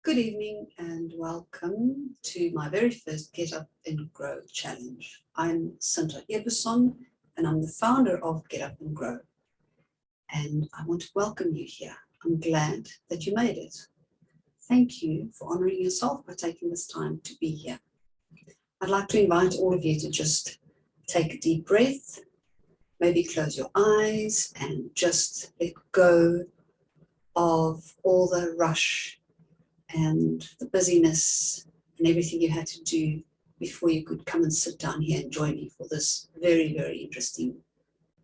Good evening and welcome to my very first Get Up and Grow challenge. I'm Sinta Ebersohn and I'm the founder of Get Up and Grow. And I want to welcome you here. I'm glad that you made it. Thank you for honoring yourself by taking this time to be here. I'd like to invite all of you to just take a deep breath, maybe close your eyes and just let go of all the rush and the busyness and everything you had to do before you could come and sit down here and join me for this very, very interesting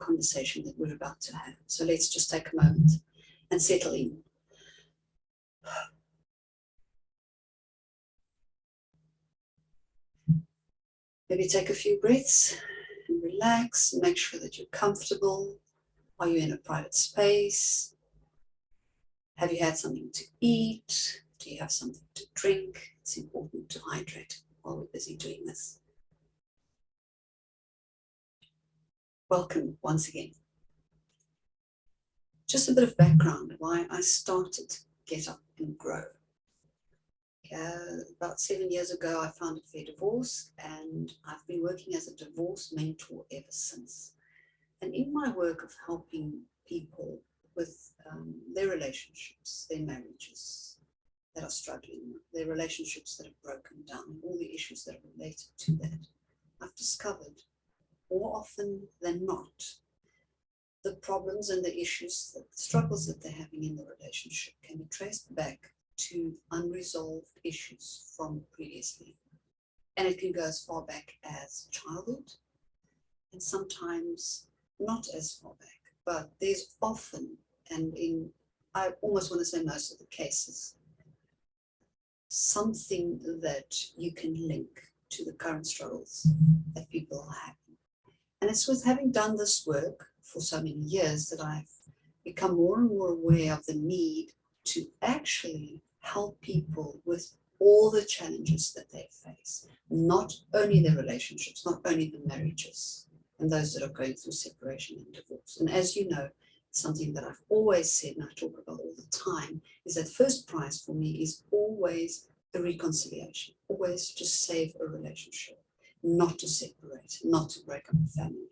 conversation that we're about to have. So let's just take a moment and settle in. Maybe take a few breaths and relax and make sure that you're comfortable. Are you in a private space? Have you had something to eat? Do you have something to drink? It's important to hydrate while we're busy doing this. Welcome once again. Just a bit of background why I started Get Up and Grow. About 7 years ago, I founded Fair Divorce, and I've been working as a divorce mentor ever since. And in my work of helping people with their relationships, their marriages that are struggling, their relationships that have broken down, all the issues that are related to that, I've discovered more often than not, the problems and the issues, the struggles that they're having in the relationship can be traced back to unresolved issues from previously. And it can go as far back as childhood, and sometimes not as far back, but there's often, and I almost want to say most of the cases, something that you can link to the current struggles that people are having. And it's with having done this work for so many years that I've become more and more aware of the need to actually help people with all the challenges that they face, not only their relationships, not only the marriages, and those that are going through separation and divorce. And as you know, something that I've always said and I talk about all the time is that first prize for me is always a reconciliation, always to save a relationship, not to separate, not to break up a family.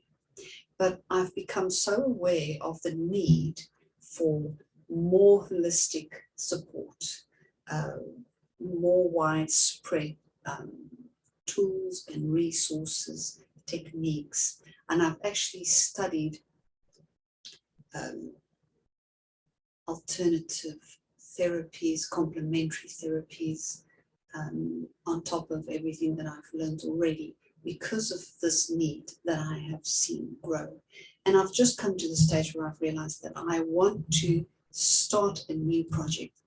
But I've become so aware of the need for more holistic support, more widespread tools and resources, techniques. And I've actually studied alternative therapies, complementary therapies, on top of everything that I've learned already, because of this need that I have seen grow. And I've just come to the stage where I've realized that I want to start a new project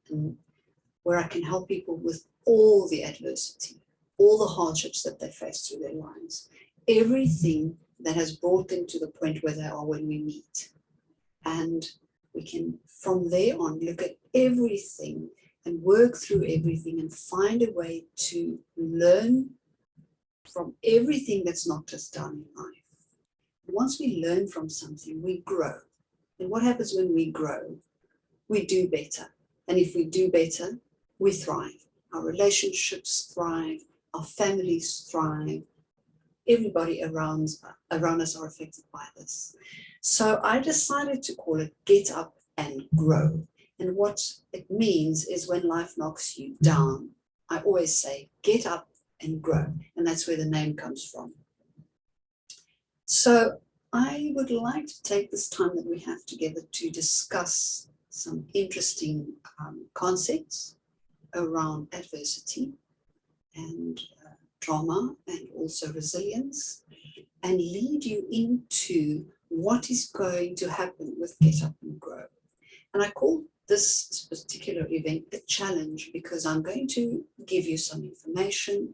where I can help people with all the adversity, all the hardships that they face through their lives, everything that has brought them to the point where they are when we meet. And we can, from there on, look at everything and work through everything and find a way to learn from everything that's knocked us down in life. Once we learn from something, we grow. And what happens when we grow? We do better. And if we do better, we thrive. Our relationships thrive, our families thrive, everybody around us are affected by this. So I decided to call it Get Up and Grow. And what it means is when life knocks you down, I always say, get up and grow. And that's where the name comes from. So I would like to take this time that we have together to discuss some interesting concepts around adversity and trauma and also resilience, and lead you into what is going to happen with Get Up and Grow. And I call this particular event a challenge because I'm going to give you some information,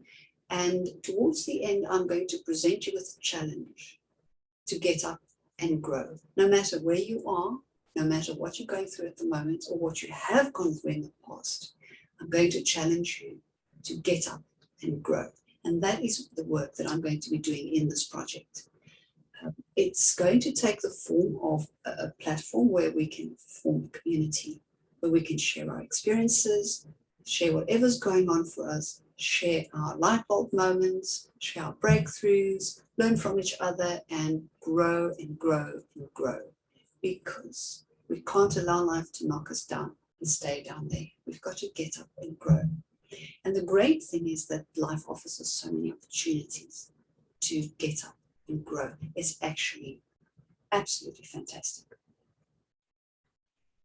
and towards the end I'm going to present you with a challenge to get up and grow. No matter where you are, no matter what you're going through at the moment or what you have gone through in the past, I'm going to challenge you to get up and grow. And that is the work that I'm going to be doing in this project. It's going to take the form of a platform where we can form a community, where we can share our experiences, share whatever's going on for us, share our light bulb moments, share our breakthroughs, learn from each other, and grow and grow and grow. Because we can't allow life to knock us down and stay down there. We've got to get up and grow. And the great thing is that life offers us so many opportunities to get up and grow. It's actually absolutely fantastic.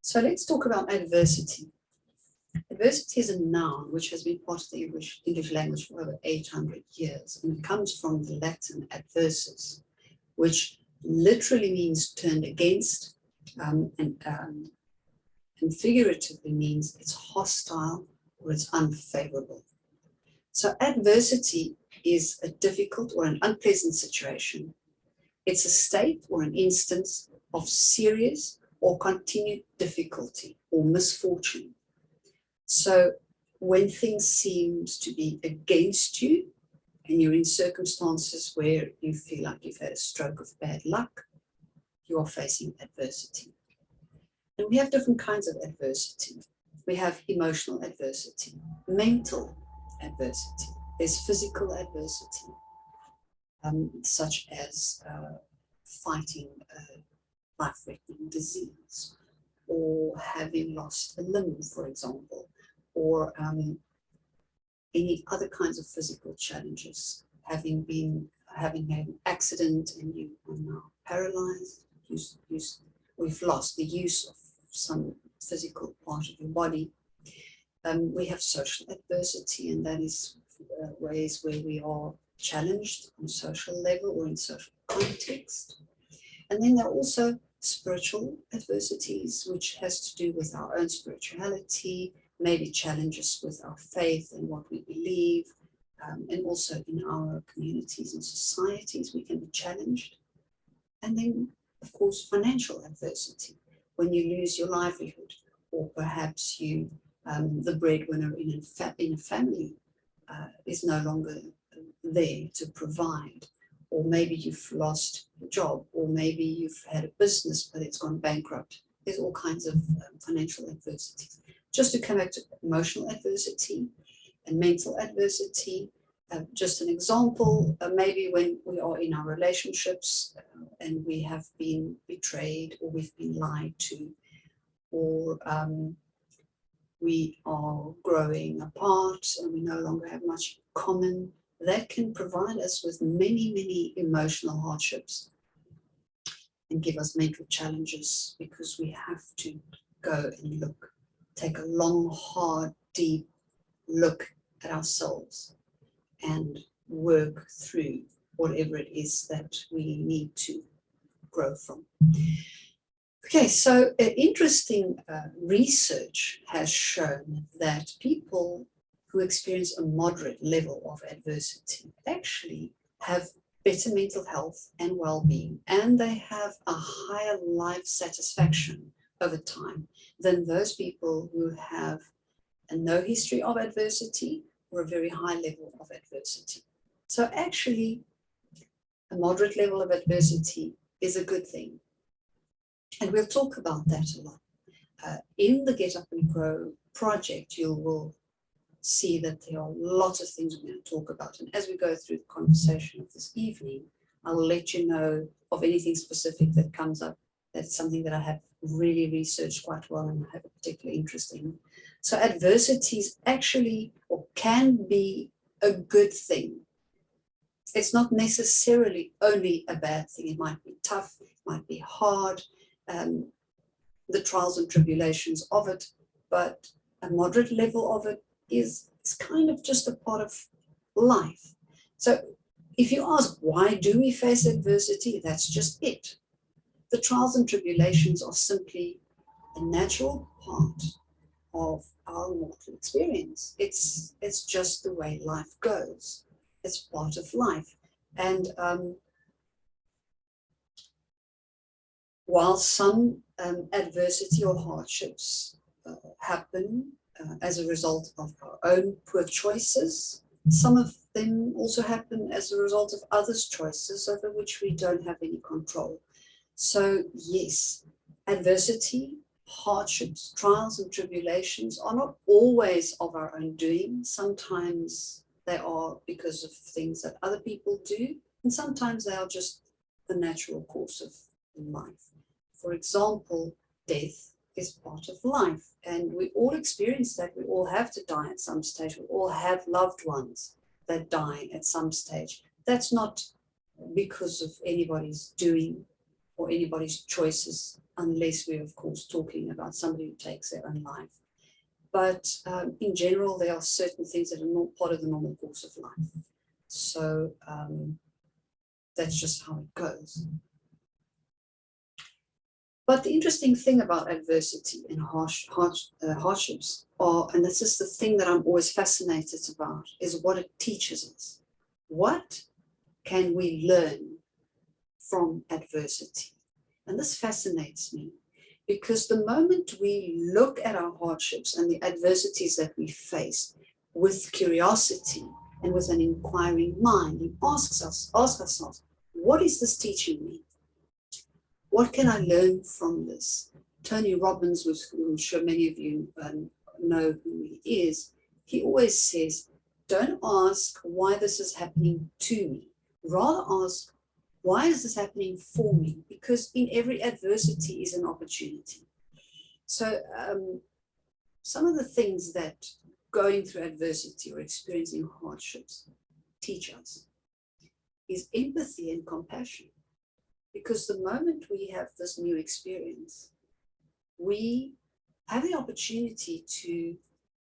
So let's talk about adversity. Adversity is a noun which has been part of the English language for over 800 years, and it comes from the Latin adversus, which literally means turned against, and figuratively means it's hostile or it's unfavorable. So adversity is a difficult or an unpleasant situation. It's a state or an instance of serious or continued difficulty or misfortune. So when things seem to be against you and you're in circumstances where you feel like you've had a stroke of bad luck, you are facing adversity. And we have different kinds of adversity. We have emotional adversity, mental adversity. There's physical adversity, such as fighting a life-threatening disease, or having lost a limb, for example, or any other kinds of physical challenges, having had an accident and you are now paralyzed, we've lost the use of some physical part of your body. We have social adversity, and that is ways where we are challenged on a social level or in social context. And then there are also spiritual adversities, which has to do with our own spirituality, maybe challenges with our faith and what we believe, and also in our communities and societies we can be challenged. And then, of course, financial adversity, when you lose your livelihood, or perhaps you, the breadwinner in a family, is no longer there to provide, or maybe you've lost a job, or maybe you've had a business but it's gone bankrupt. There's all kinds of financial adversities. Just to come back to emotional adversity and mental adversity, just an example, maybe when we are in our relationships and we have been betrayed, or we've been lied to, or we are growing apart and we no longer have much in common, that can provide us with many, many emotional hardships and give us mental challenges, because we have to go and look, take a long, hard, deep look at ourselves and work through whatever it is that we need to grow from. Okay, so interesting research has shown that people who experience a moderate level of adversity actually have better mental health and well-being, and they have a higher life satisfaction over time than those people who have no history of adversity or a very high level of adversity. So actually, a moderate level of adversity is a good thing. And we'll talk about that a lot. In the Get Up and Grow project, you will see that there are lots of things we're going to talk about. And as we go through the conversation of this evening, I will let you know of anything specific that comes up. That's something that I have really researched quite well and I have a particular interest in. So adversities actually, or can be, a good thing. It's not necessarily only a bad thing. It might be tough, it might be hard, the trials and tribulations of it, but a moderate level of it is kind of just a part of life. So if you ask, why do we face adversity? That's just it. The trials and tribulations are simply a natural part of our mortal experience. It's just the way life goes. It's part of life. And while some adversity or hardships happen as a result of our own poor choices, some of them also happen as a result of others' choices over which we don't have any control. So yes, adversity hardships, trials and tribulations are not always of our own doing. Sometimes they are because of things that other people do, and sometimes they are just the natural course of life. For example, death is part of life, and we all experience that. We all have to die at some stage. We all have loved ones that die at some stage. That's not because of anybody's doing or anybody's choices, unless we're, of course, talking about somebody who takes their own life. But in general, there are certain things that are not part of the normal course of life. So that's just how it goes. But the interesting thing about adversity and hardships are, and this is the thing that I'm always fascinated about, is what it teaches us. What can we learn from adversity? And this fascinates me, because the moment we look at our hardships and the adversities that we face with curiosity and with an inquiring mind, and ask ourselves, what is this teaching me? What can I learn from this? Tony Robbins, I'm sure many of you know who he is, he always says, don't ask why this is happening to me. Rather ask, why is this happening for me? Because in every adversity is an opportunity. So some of the things that going through adversity or experiencing hardships teach us is empathy and compassion. Because the moment we have this new experience, we have the opportunity to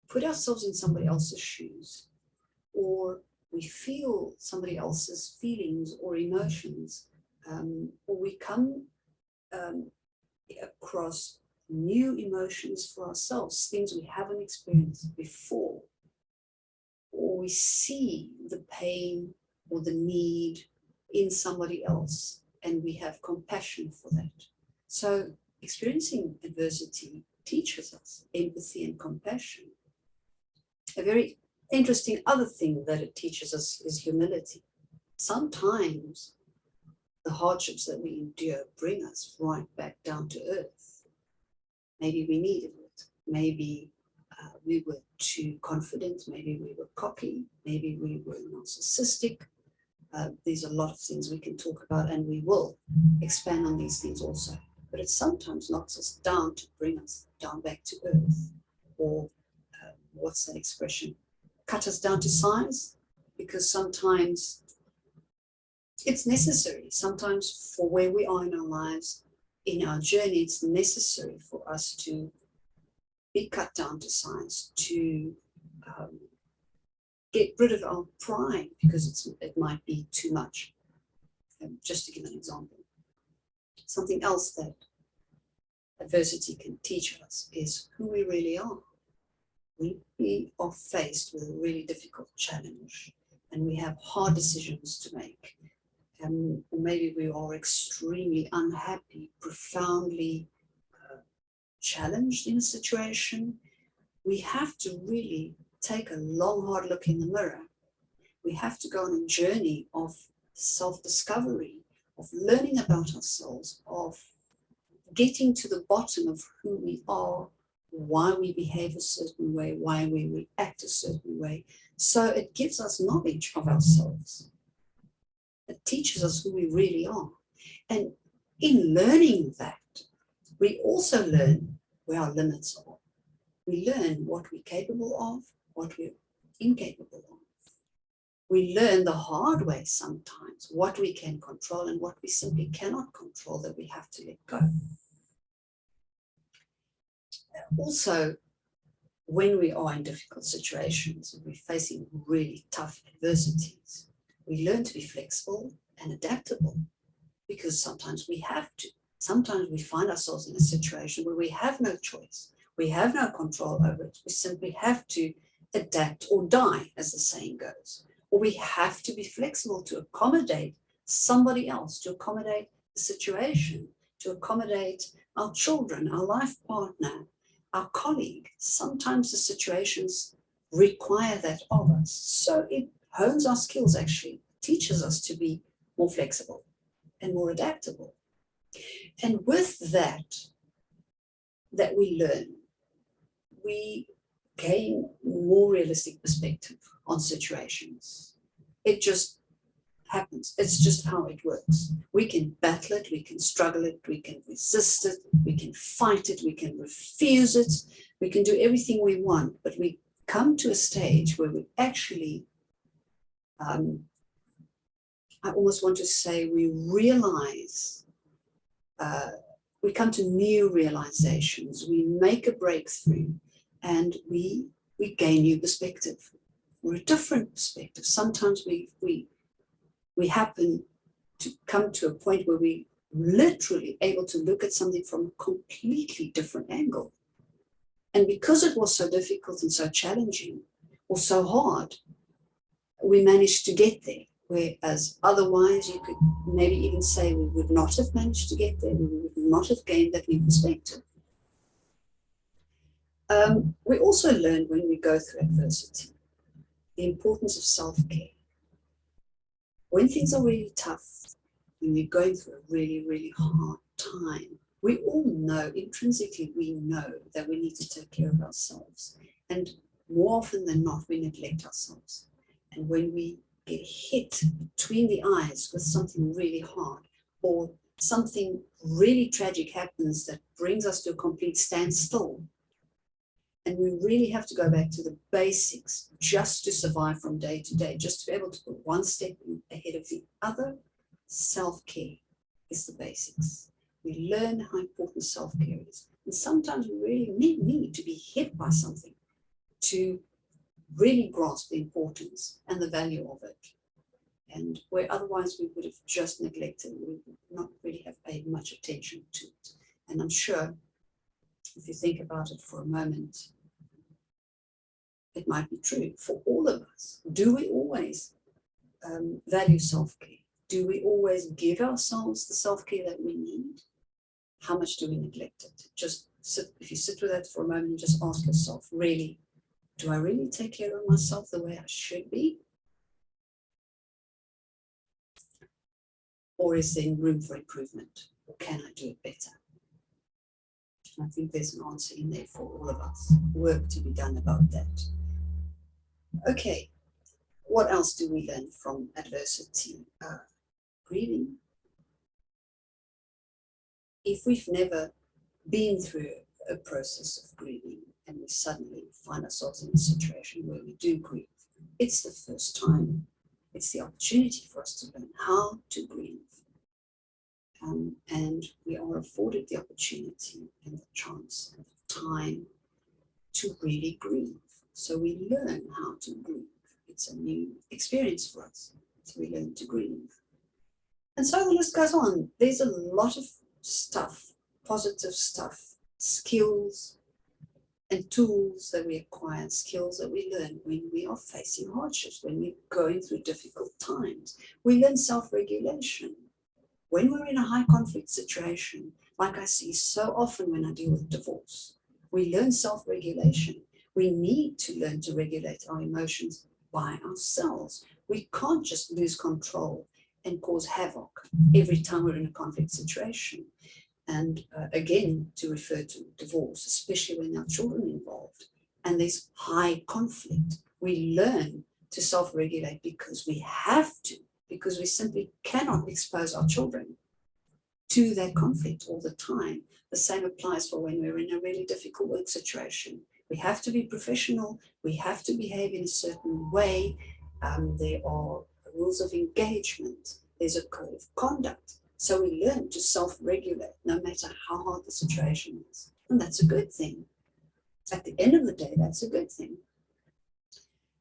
put ourselves in somebody else's shoes, or we feel somebody else's feelings or emotions, or we come across new emotions for ourselves, things we haven't experienced before, or we see the pain or the need in somebody else, and we have compassion for that. So experiencing adversity teaches us empathy and compassion. A very interesting other thing that it teaches us is humility. Sometimes the hardships that we endure bring us right back down to earth. Maybe we needed it. Maybe we were too confident. Maybe we were cocky. Maybe we were narcissistic. There's a lot of things we can talk about, and we will expand on these things also. But it sometimes knocks us down to bring us down back to earth, or what's that expression? Cut us down to size, because sometimes it's necessary. Sometimes for where we are in our lives, in our journey, it's necessary for us to be cut down to size, to get rid of our pride, because it might be too much. Just to give an example. Something else that adversity can teach us is who we really are. We are faced with a really difficult challenge, and we have hard decisions to make. Or maybe we are extremely unhappy, profoundly challenged in a situation. We have to really take a long, hard look in the mirror. We have to go on a journey of self-discovery, of learning about ourselves, of getting to the bottom of who we are, why we behave a certain way, why we react a certain way. So it gives us knowledge of ourselves. It teaches us who we really are. And in learning that, we also learn where our limits are. We learn what we're capable of, what we're incapable of. We learn the hard way sometimes what we can control and what we simply cannot control, that we have to let go. Also, when we are in difficult situations, we're facing really tough adversities, we learn to be flexible and adaptable, because sometimes we have to. Sometimes we find ourselves in a situation where we have no choice. We have no control over it. We simply have to adapt or die, as the saying goes. Or we have to be flexible to accommodate somebody else, to accommodate the situation, to accommodate our children, our life partner, our colleague. Sometimes the situations require that of us. So it hones our skills, actually, teaches us to be more flexible and more adaptable. And with that, that we learn, we gain more realistic perspective on situations. It just happens. It's just how it works. We can battle it, we can struggle it, we can resist it, we can fight it, we can refuse it, we can do everything we want, but we come to a stage where we actually, I almost want to say, we realize, we come to new realizations, we make a breakthrough, and we gain new perspective, or a different perspective. Sometimes we happen to come to a point where we literally able to look at something from a completely different angle. And because it was so difficult and so challenging or so hard, we managed to get there. Whereas otherwise you could maybe even say we would not have managed to get there, we would not have gained that new perspective. We also learn when we go through adversity the importance of self-care. When things are really tough, when we're going through a really, really hard time, we all know, intrinsically we know that we need to take care of ourselves. And more often than not, we neglect ourselves. And when we get hit between the eyes with something really hard, or something really tragic happens that brings us to a complete standstill, and we really have to go back to the basics just to survive from day to day, just to be able to put one step ahead of the other, self-care is the basics. We learn how important self-care is. And sometimes we really need to be hit by something to really grasp the importance and the value of it. And where otherwise we would have just neglected, we would not really have paid much attention to it. And I'm sure if you think about it for a moment, it might be true for all of us. Do we always value self-care? Do we always give ourselves the self-care that we need? How much do we neglect it? Just sit, if you sit with that for a moment and just ask yourself, really, do I really take care of myself the way I should be? Or is there room for improvement? Or can I do it better? I think there's an answer in there for all of us. Work to be done about that. Okay, what else do we learn from adversity? Grieving. If we've never been through a process of grieving and we suddenly find ourselves in a situation where we do grieve, it's the first time. It's the opportunity for us to learn how to grieve. And we are afforded the opportunity and the chance and the time to really grieve. So we learn how to grieve. It's a new experience for us. So we learn to grieve. And so the list goes on. There's a lot of stuff, positive stuff, skills and tools that we acquire, skills that we learn when we are facing hardships, when we're going through difficult times. We learn self-regulation. When we're in a high conflict situation, like I see so often when I deal with divorce, we learn self-regulation. We need to learn to regulate our emotions by ourselves. We can't just lose control and cause havoc every time we're in a conflict situation. And again, to refer to divorce, especially when there are children involved and there's high conflict, we learn to self-regulate because we have to, because we simply cannot expose our children to that conflict all the time. The same applies for when we're in a really difficult work situation. We have to be professional, we have to behave in a certain way. There are rules of engagement, there's a code of conduct. So we learn to self-regulate no matter how hard the situation is. And that's a good thing. At the end of the day, that's a good thing.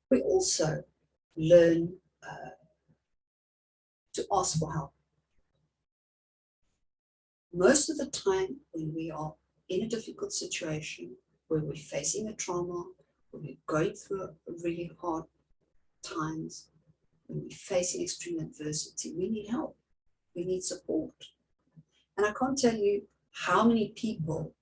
We also learn to ask for help. Most of the time when we are in a difficult situation, where we're facing a trauma, when we're going through really hard times, when we're facing extreme adversity, we need help. We need support. And I can't tell you how many people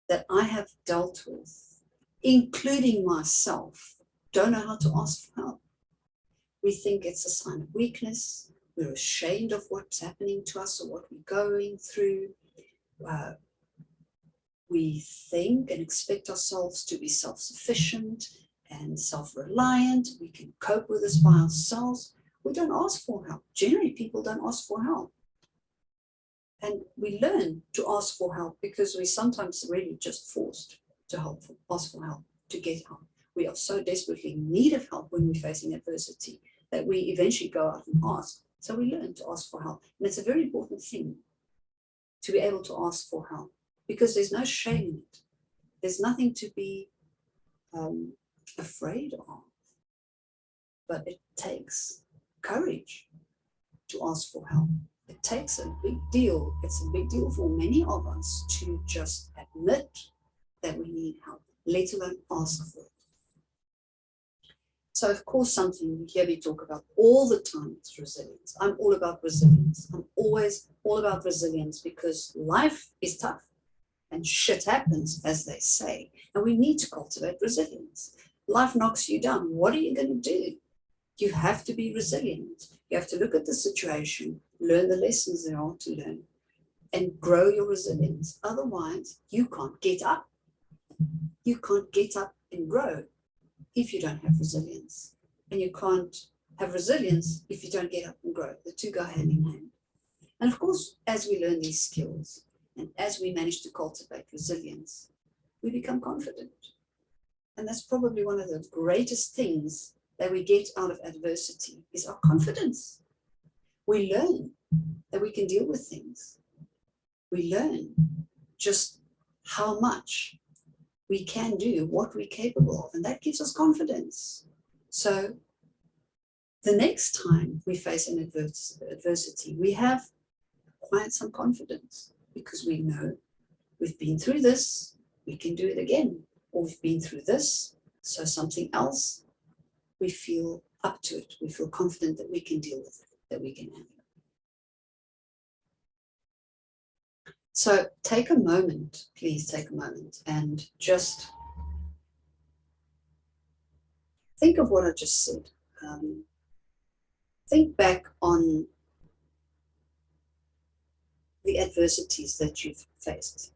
that I have dealt with, including myself, don't know how to ask for help. We think it's a sign of weakness. We're ashamed of what's happening to us or what we're going through. we think and expect ourselves to be self-sufficient and self-reliant. We can cope with this by ourselves. We don't ask for help. Generally, people don't ask for help. And we learn to ask for help because we sometimes really just forced to ask for help, to get help. We are so desperately in need of help when we're facing adversity that we eventually go out and ask. So we learn to ask for help. And it's a very important thing to be able to ask for help because there's no shame in it. There's nothing to be afraid of. But it takes courage to ask for help. It takes a big deal. It's a big deal for many of us to just admit that we need help, let alone ask for it. So, of course, something you hear me talk about all the time is resilience. I'm all about resilience. I'm always all about resilience because life is tough and shit happens, as they say, and we need to cultivate resilience. Life knocks you down. What are you going to do? You have to be resilient. You have to look at the situation, learn the lessons there are to learn, and grow your resilience. Otherwise, you can't get up. You can't get up and grow if you don't have resilience. And you can't have resilience if you don't get up and grow. The two go hand in hand. And of course, as we learn these skills and as we manage to cultivate resilience, we become confident. And that's probably one of the greatest things that we get out of adversity is our confidence. We learn that we can deal with things. We learn just how much we can do, what we're capable of, and that gives us confidence. So the next time we face an adversity, we have quite some confidence because we know we've been through this, we can do it again, or we've been through this, so something else, we feel up to it. We feel confident that we can deal with it, that we can handle it. So take a moment, please take a moment and just think of what I just said. Think back on the adversities that you've faced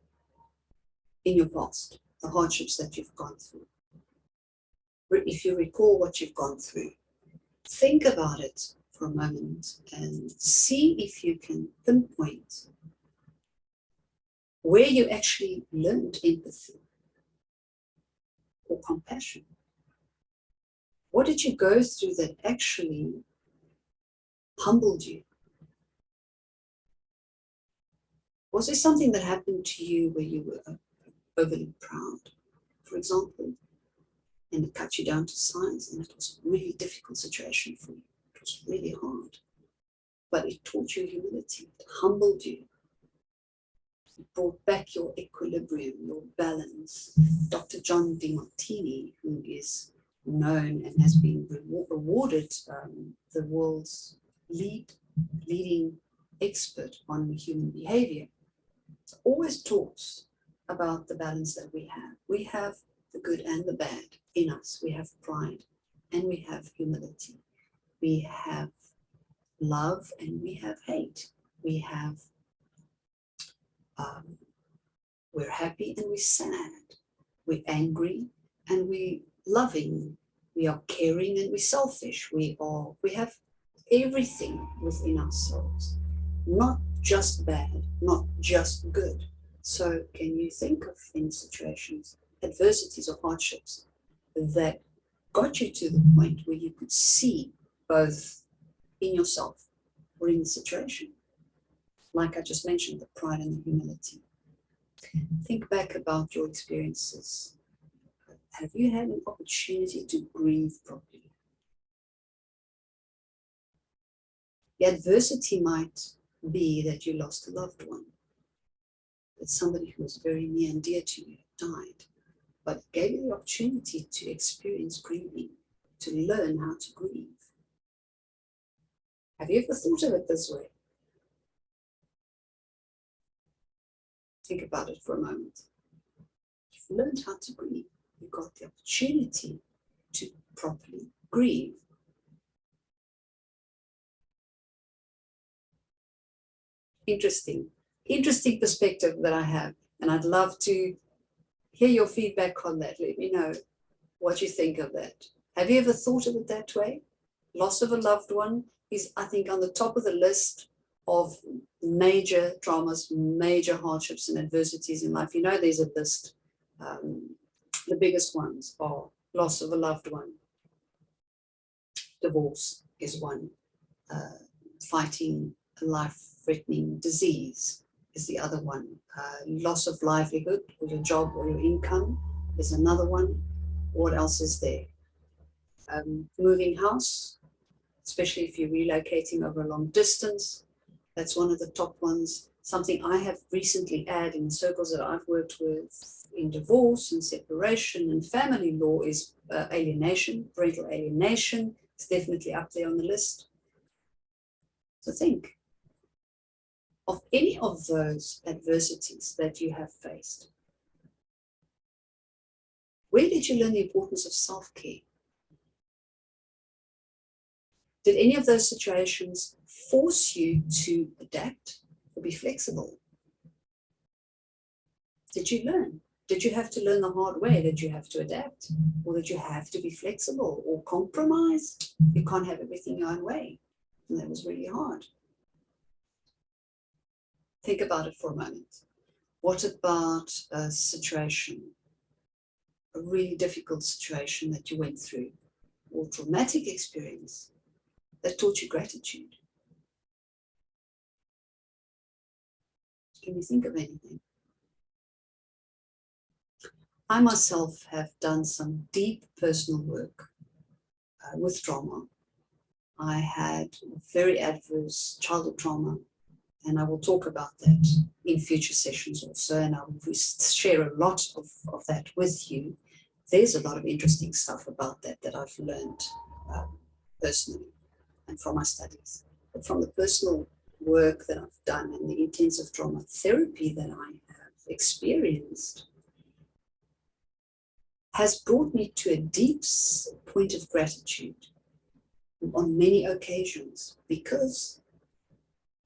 in your past, the hardships that you've gone through. If you recall what you've gone through, think about it for a moment and see if you can pinpoint where you actually learned empathy or compassion. What did you go through that actually humbled you? Was there something that happened to you where you were overly proud, for example, and it cut you down to size, and it was a really difficult situation for you? It was really hard, but it taught you humility, it humbled you. It brought back your equilibrium, your balance. Dr. John DeMartini, who is known and has been awarded the world's leading expert on human behavior, always talks about the balance that we have. We have the good and the bad in us. We have pride and we have humility. We have love and we have hate. We have we're happy and we're sad. We're angry and we're loving. We are caring and we're selfish. We have everything within ourselves, not just bad, not just good. So can you think of any situations, adversities or hardships that got you to the point where you could see both in yourself or in the situation? Like I just mentioned, the pride and the humility. Think back about your experiences. Have you had an opportunity to grieve properly? The adversity might be that you lost a loved one, that somebody who was very near and dear to you died, but it gave you the opportunity to experience grieving, to learn how to grieve. Have you ever thought of it this way? Think about it for a moment. You've learned how to grieve. You got the opportunity to properly grieve. Interesting perspective that I have, and I'd love to hear your feedback on that. Let me know what you think of that. Have you ever thought of it that way? Loss of a loved one is, I think, on the top of the list of major traumas, major hardships and adversities in life. You know, there's a list. The biggest ones are loss of a loved one. Divorce is one. Fighting a life-threatening disease is the other one. Loss of livelihood or your job or your income is another one. What else is there? Moving house, especially if you're relocating over a long distance. That's one of the top ones. Something I have recently added in the circles that I've worked with in divorce and separation and family law is alienation, parental alienation. It's definitely up there on the list. So think of any of those adversities that you have faced. Where did you learn the importance of self-care? Did any of those situations force you to adapt or be flexible? Did you learn? Did you have to learn the hard way? Did you have to adapt? Or did you have to be flexible or compromise? You can't have everything your own way. And that was really hard. Think about it for a moment. What about a situation, a really difficult situation that you went through, or traumatic experience that taught you gratitude? Can you think of anything? I myself have done some deep personal work with trauma. I had very adverse childhood trauma, and I will talk about that in future sessions also, and I will share a lot of that with you. There's a lot of interesting stuff about that I've learned personally and from my studies. But from the personal work that I've done and the intensive trauma therapy that I have experienced has brought me to a deep point of gratitude on many occasions because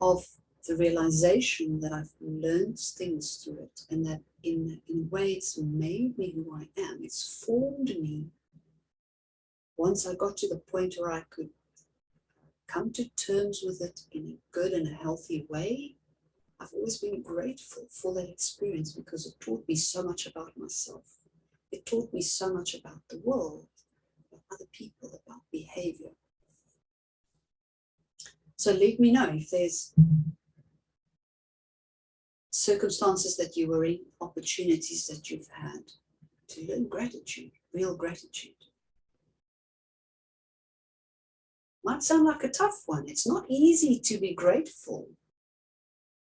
of the realization that I've learned things through it, and that in a way it's made me who I am. It's formed me. Once I got to the point where I could come to terms with it in a good and a healthy way, I've always been grateful for that experience because it taught me so much about myself. It taught me so much about the world, about other people, about behavior. So let me know if there's circumstances that you were in, opportunities that you've had to learn gratitude, real gratitude. Might sound like a tough one. It's not easy to be grateful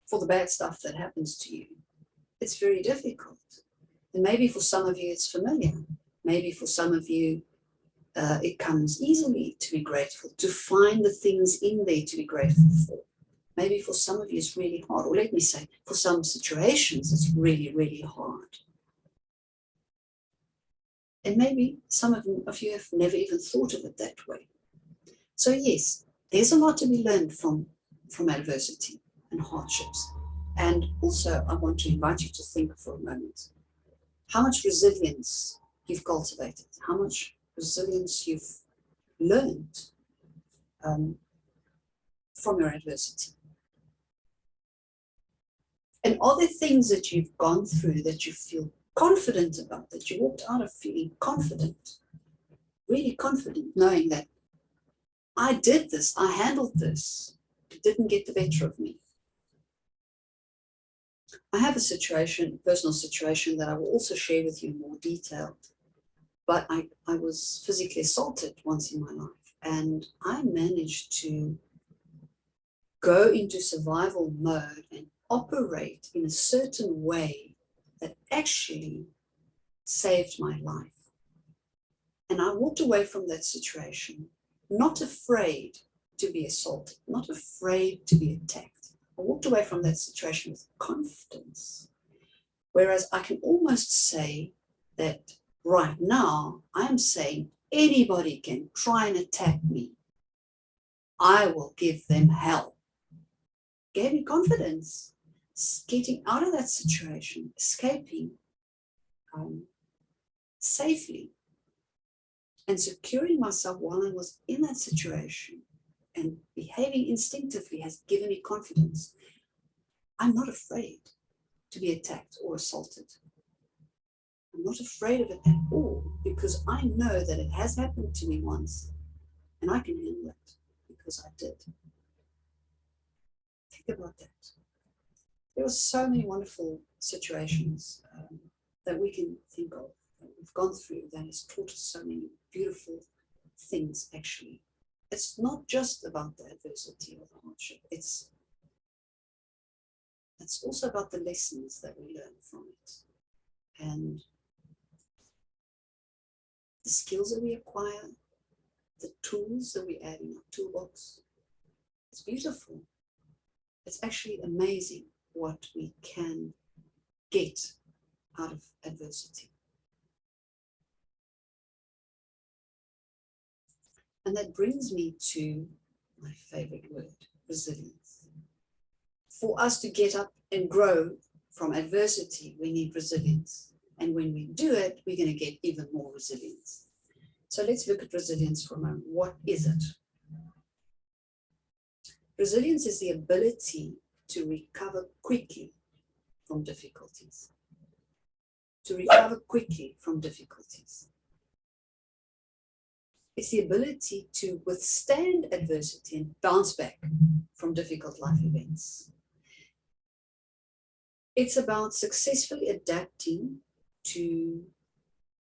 for the bad stuff that happens to you. It's very difficult. And maybe for some of you it's familiar. Maybe for some of you it comes easily to be grateful, to find the things in there to be grateful for. Maybe for some of you it's really hard. Or let me say, for some situations it's really, really hard. And maybe some of you have never even thought of it that way. So yes, there's a lot to be learned from adversity and hardships. And also I want to invite you to think for a moment how much resilience you've cultivated, how much resilience you've learned from your adversity. And are there things that you've gone through that you feel confident about, that you walked out of feeling confident, really confident, knowing that I did this, I handled this, it didn't get the better of me? I have a situation, personal situation, that I will also share with you in more detail. But I was physically assaulted once in my life, and I managed to go into survival mode and operate in a certain way that actually saved my life. And I walked away from that situation, not afraid to be assaulted, not afraid to be attacked. I walked away from that situation with confidence. Whereas I can almost say that right now, I'm saying anybody can try and attack me. I will give them hell. Gave me confidence. Getting out of that situation, escaping, safely and securing myself while I was in that situation and behaving instinctively has given me confidence. I'm not afraid to be attacked or assaulted. I'm not afraid of it at all because I know that it has happened to me once and I can handle it because I did. Think about that. There are so many wonderful situations that we can think of, that we've gone through, that has taught us so many beautiful things, actually. It's not just about the adversity or the hardship. It's also about the lessons that we learn from it and the skills that we acquire, the tools that we add in our toolbox. It's beautiful. It's actually amazing what we can get out of adversity. And that brings me to my favorite word, resilience. For us to get up and grow from adversity, we need resilience. And when we do it, we're going to get even more resilience. So let's look at resilience for a moment. What is it? Resilience is the ability to recover quickly from difficulties. To recover quickly from difficulties. It's the ability to withstand adversity and bounce back from difficult life events. It's about successfully adapting to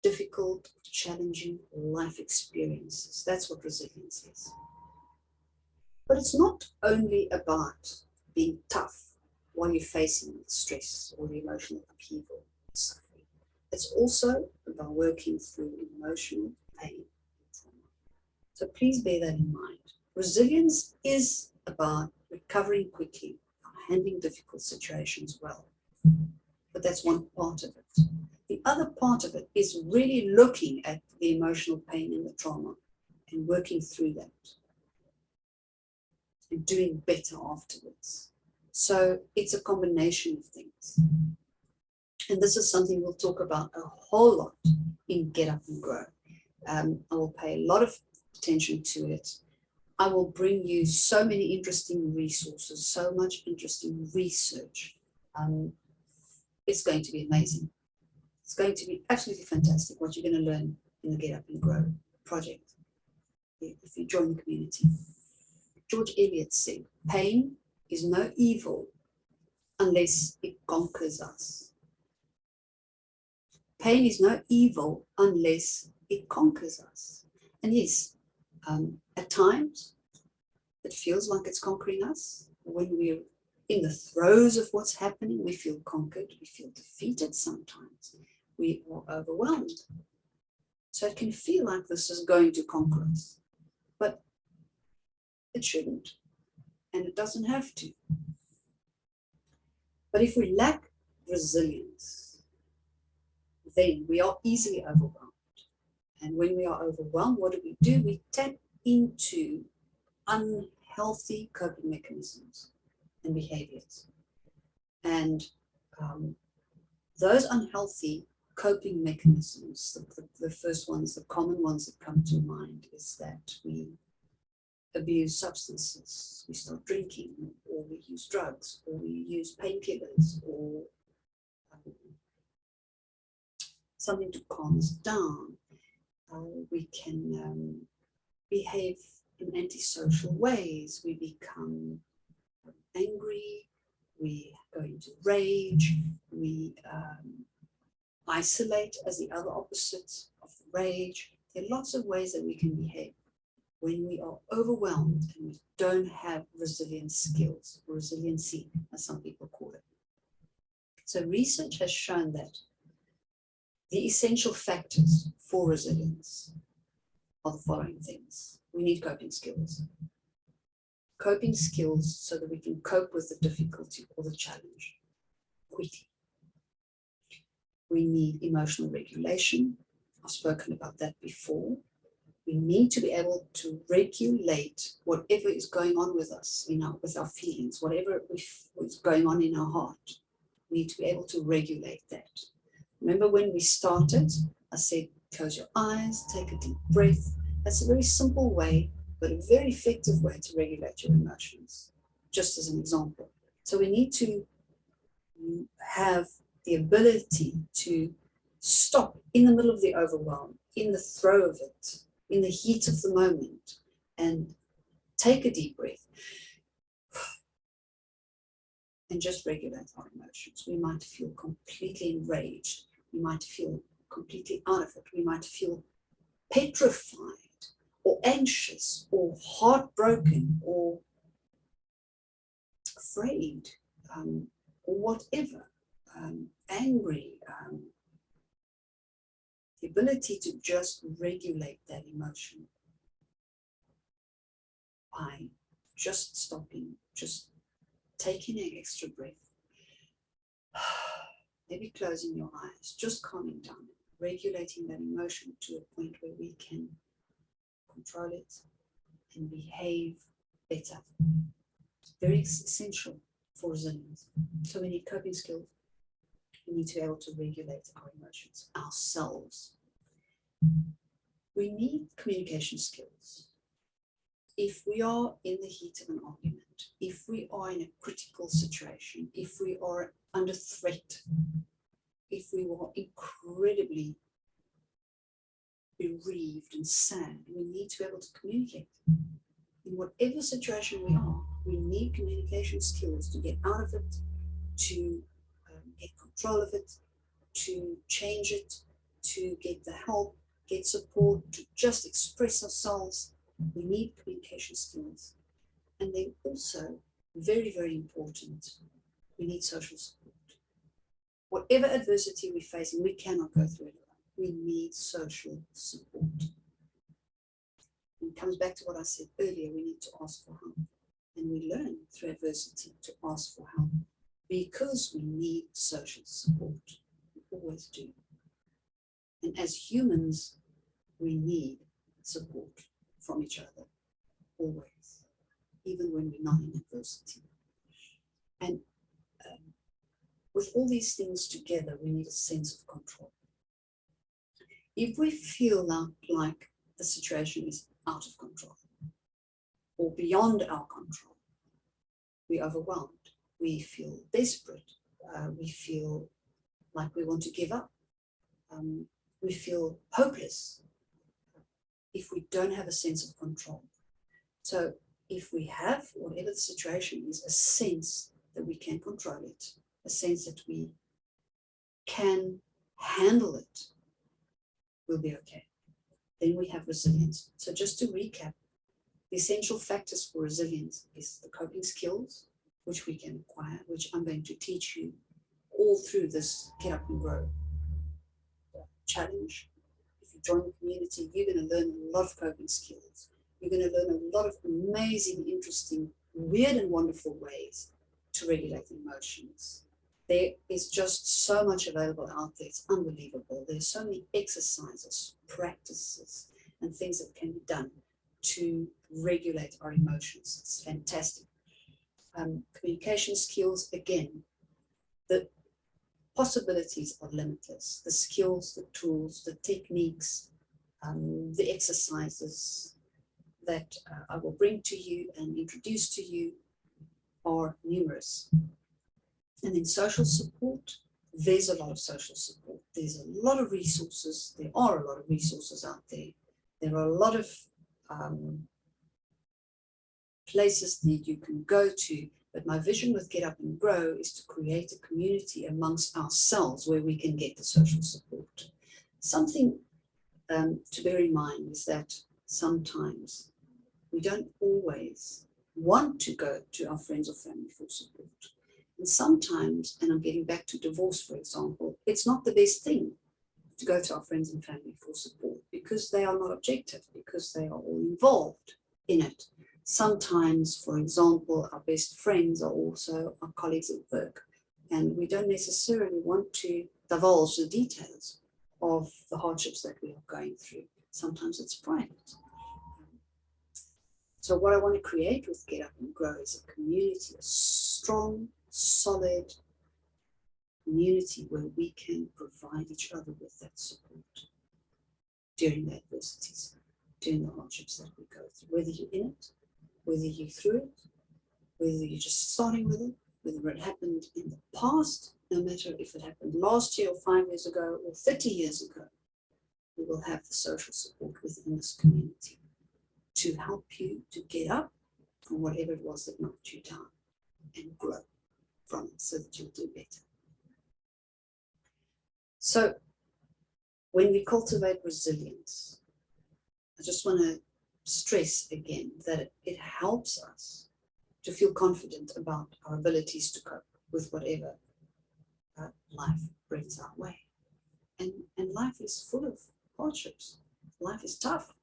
difficult, challenging life experiences. That's what resilience is. But it's not only about being tough while you're facing stress or the emotional upheaval and suffering. It's also about working through emotional pain and trauma. So please bear that in mind. Resilience is about recovering quickly, handling difficult situations well. But that's one part of it. The other part of it is really looking at the emotional pain and the trauma and working through that and doing better afterwards. So it's a combination of things. And this is something we'll talk about a whole lot in Get Up and Grow. I will pay a lot of attention to it. I will bring you so many interesting resources, so much interesting research. It's going to be amazing. It's going to be absolutely fantastic what you're going to learn in the Get Up and Grow project if you join the community. George Eliot said, pain is no evil unless it conquers us. Pain is no evil unless it conquers us. And yes, at times it feels like it's conquering us. When we're in the throes of what's happening, we feel conquered, we feel defeated sometimes, we are overwhelmed. So it can feel like this is going to conquer us, but it shouldn't, and it doesn't have to. But if we lack resilience, then we are easily overwhelmed. And when we are overwhelmed, what do? We tap into unhealthy coping mechanisms and behaviors. And those unhealthy coping mechanisms, the first ones, the common ones that come to mind is that we abuse substances, we start drinking, or we use drugs, or we use painkillers, or something to calm us down. We can behave in antisocial ways. We become angry, we go into rage, we isolate as the other opposite of rage. There are lots of ways that we can behave when we are overwhelmed and we don't have resilience skills, or resiliency, as some people call it. So research has shown that the essential factors for resilience are the following things. We need coping skills. Coping skills so that we can cope with the difficulty or the challenge quickly. We need emotional regulation. I've spoken about that before. We need to be able to regulate whatever is going on with us, with our feelings, whatever is going on in our heart. We need to be able to regulate that. Remember when we started, I said, close your eyes, take a deep breath. That's a very simple way, but a very effective way to regulate your emotions, just as an example. So we need to have the ability to stop in the middle of the overwhelm, in the throe of it, in the heat of the moment, and take a deep breath and just regulate our emotions. We might feel completely enraged. We might feel completely out of it. We might feel petrified or anxious or heartbroken or afraid or whatever, angry. The ability to just regulate that emotion by just stopping, just taking an extra breath, maybe closing your eyes, just calming down, regulating that emotion to a point where we can control it and behave better. It's very essential for resilience. So we need coping skills. We need to be able to regulate our emotions ourselves. We need communication skills. If we are in the heat of an argument, if we are in a critical situation, if we are under threat, if we are incredibly bereaved and sad, we need to be able to communicate. In whatever situation we are, we need communication skills to get out of it, to get control of it, to change it, to get the help, get support, to just express ourselves. We need communication skills. And then also, very, very important, we need social support. Whatever adversity we face, and we cannot go through it alone, we need social support. And it comes back to what I said earlier, we need to ask for help. And we learn through adversity to ask for help because we need social support. We always do. And as humans, we need support from each other, always, even when we're not in adversity. And with all these things together, we need a sense of control. If we feel like the situation is out of control or beyond our control, we're overwhelmed, we feel desperate, we feel like we want to give up, we feel hopeless if we don't have a sense of control. So if we have, whatever the situation is, a sense that we can control it, a sense that we can handle it, we'll be okay. Then we have resilience. So just to recap, the essential factors for resilience is the coping skills, which we can acquire, which I'm going to teach you all through this Get Up and Grow challenge. If you join the community, you're going to learn a lot of coping skills. You're going to learn a lot of amazing, interesting, weird and wonderful ways to regulate emotions. There is just so much available out there. It's unbelievable. There's so many exercises, practices, and things that can be done to regulate our emotions. It's fantastic. Communication skills, again, the possibilities are limitless. The skills, the tools, the techniques, the exercises that I will bring to you and introduce to you are numerous. And then social support, there's a lot of social support. There's a lot of resources. There are a lot of resources out there. There are a lot of places that you can go to. But my vision with Get Up and Grow is to create a community amongst ourselves where we can get the social support. Something to bear in mind is that sometimes we don't always want to go to our friends or family for support. And sometimes, and I'm getting back to divorce, for example, it's not the best thing to go to our friends and family for support because they are not objective, because they are all involved in it. Sometimes, for example, our best friends are also our colleagues at work, and we don't necessarily want to divulge the details of the hardships that we are going through. Sometimes it's private. So what I want to create with Get Up and Grow is a community, a strong, solid, community where we can provide each other with that support during the adversities, during the hardships that we go through, whether you're in it, whether you're through it, whether you're just starting with it, whether it happened in the past, no matter if it happened last year or 5 years ago or 30 years ago, we will have the social support within this community to help you to get up from whatever it was that knocked you down and grow from it so that you'll do better. So when we cultivate resilience, I just want to stress again that it helps us to feel confident about our abilities to cope with whatever life brings our way. And life is full of hardships. Life is tough.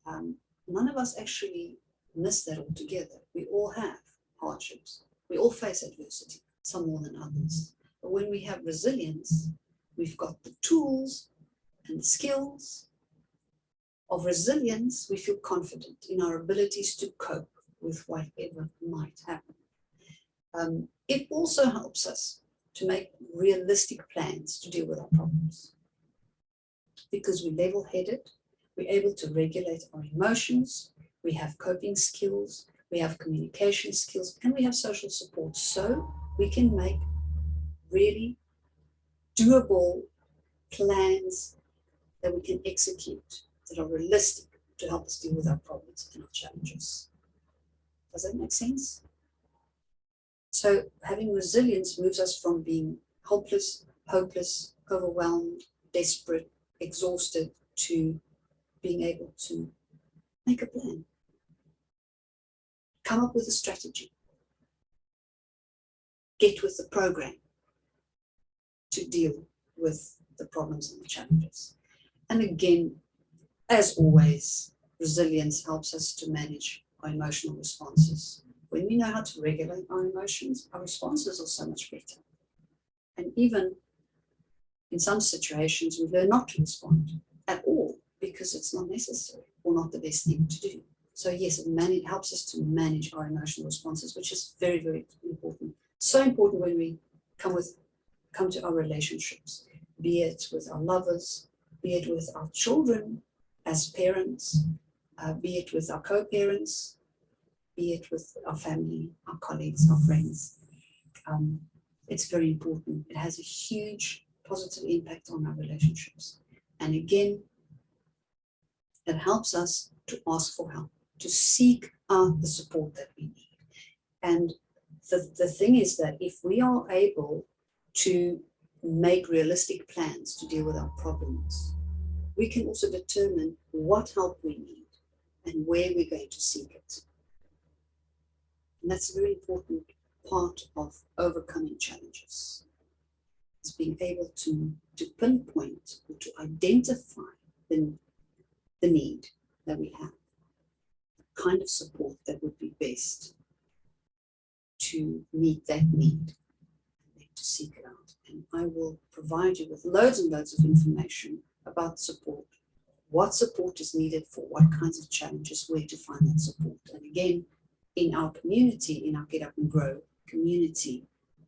None of us actually miss that altogether. We all have hardships. We all face adversity, some more than others. But when we have resilience, we've got the tools and the skills of resilience. We feel confident in our abilities to cope with whatever might happen. It also helps us to make realistic plans to deal with our problems. Because we're level-headed, we're able to regulate our emotions, we have coping skills, we have communication skills, and we have social support. So we can make really doable plans that we can execute, that are realistic to help us deal with our problems and our challenges. Does that make sense? So having resilience moves us from being helpless, hopeless, overwhelmed, desperate, exhausted, to being able to make a plan, come up with a strategy, get with the program to deal with the problems and the challenges. And again, as always, resilience helps us to manage our emotional responses. When we know how to regulate our emotions, our responses are so much better. And even in some situations, we learn not to respond at all because it's not necessary or not the best thing to do. So yes, it helps us to manage our emotional responses, which is very, very important. So important when we come to our relationships, be it with our lovers, be it with our children as parents, be it with our co-parents, be it with our family, our colleagues, our friends. It's very important. It has a huge positive impact on our relationships. And again, it helps us to ask for help, to seek out the support that we need. And the thing is that if we are able to make realistic plans to deal with our problems, we can also determine what help we need and where we're going to seek it. And that's a very important part of overcoming challenges. Is being able to pinpoint or to identify the need that we have, the kind of support that would be best to meet that need, and to seek it out. And I will provide you with loads and loads of information about support, what support is needed for what kinds of challenges, where to find that support. And again, in our community, in our Get Up and Grow community,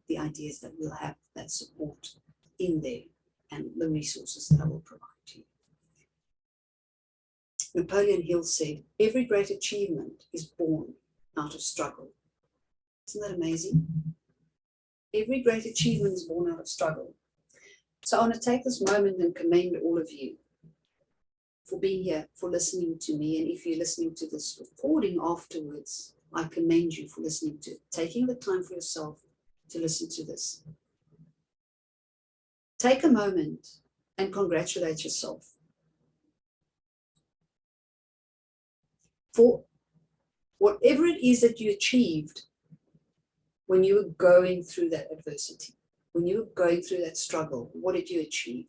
the idea is that we'll have that support in there and the resources that I will provide to you. Napoleon Hill said, every great achievement is born out of struggle. Isn't that amazing? Every great achievement is born out of struggle. So I want to take this moment and commend all of you for being here, for listening to me. And if you're listening to this recording afterwards, I commend you for listening to it, taking the time for yourself to listen to this. Take a moment and congratulate yourself for whatever it is that you achieved when you were going through that adversity, when you were going through that struggle. What did you achieve?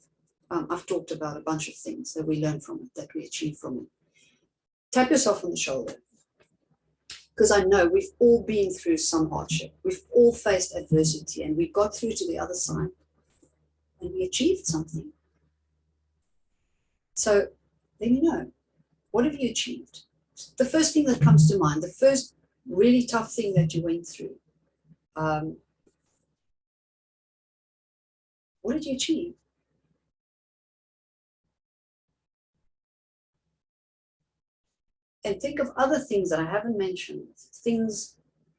I've talked about a bunch of things that we learned from it, that we achieved from it. Tap yourself on the shoulder, because I know we've all been through some hardship. We've all faced adversity, and we got through to the other side, and we achieved something. So then you know, what have you achieved? The first thing that comes to mind, the first really tough thing that you went through, What did you achieve? And think of other things that I haven't mentioned, things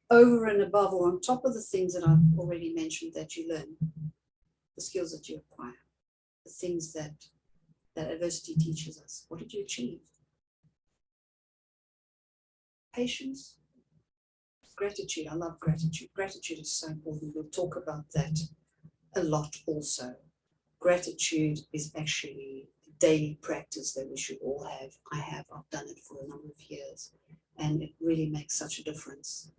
over and above or on top of the things that I've already mentioned that you learn, the skills that you acquire, the things that adversity teaches us. What did you achieve? Patience, gratitude. I love gratitude. Gratitude is so important. We'll talk about that a lot also. Gratitude is actually a daily practice that we should all have. I've done it for a number of years, and it really makes such a difference.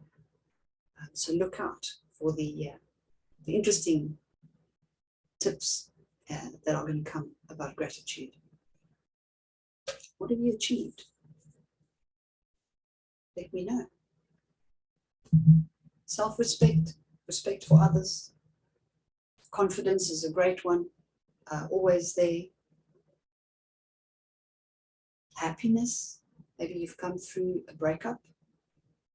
So look out for the interesting tips that are going to come about gratitude. What have you achieved? Let me know. Self-respect, respect for others. Confidence is a great one, always there. Happiness, maybe you've come through a breakup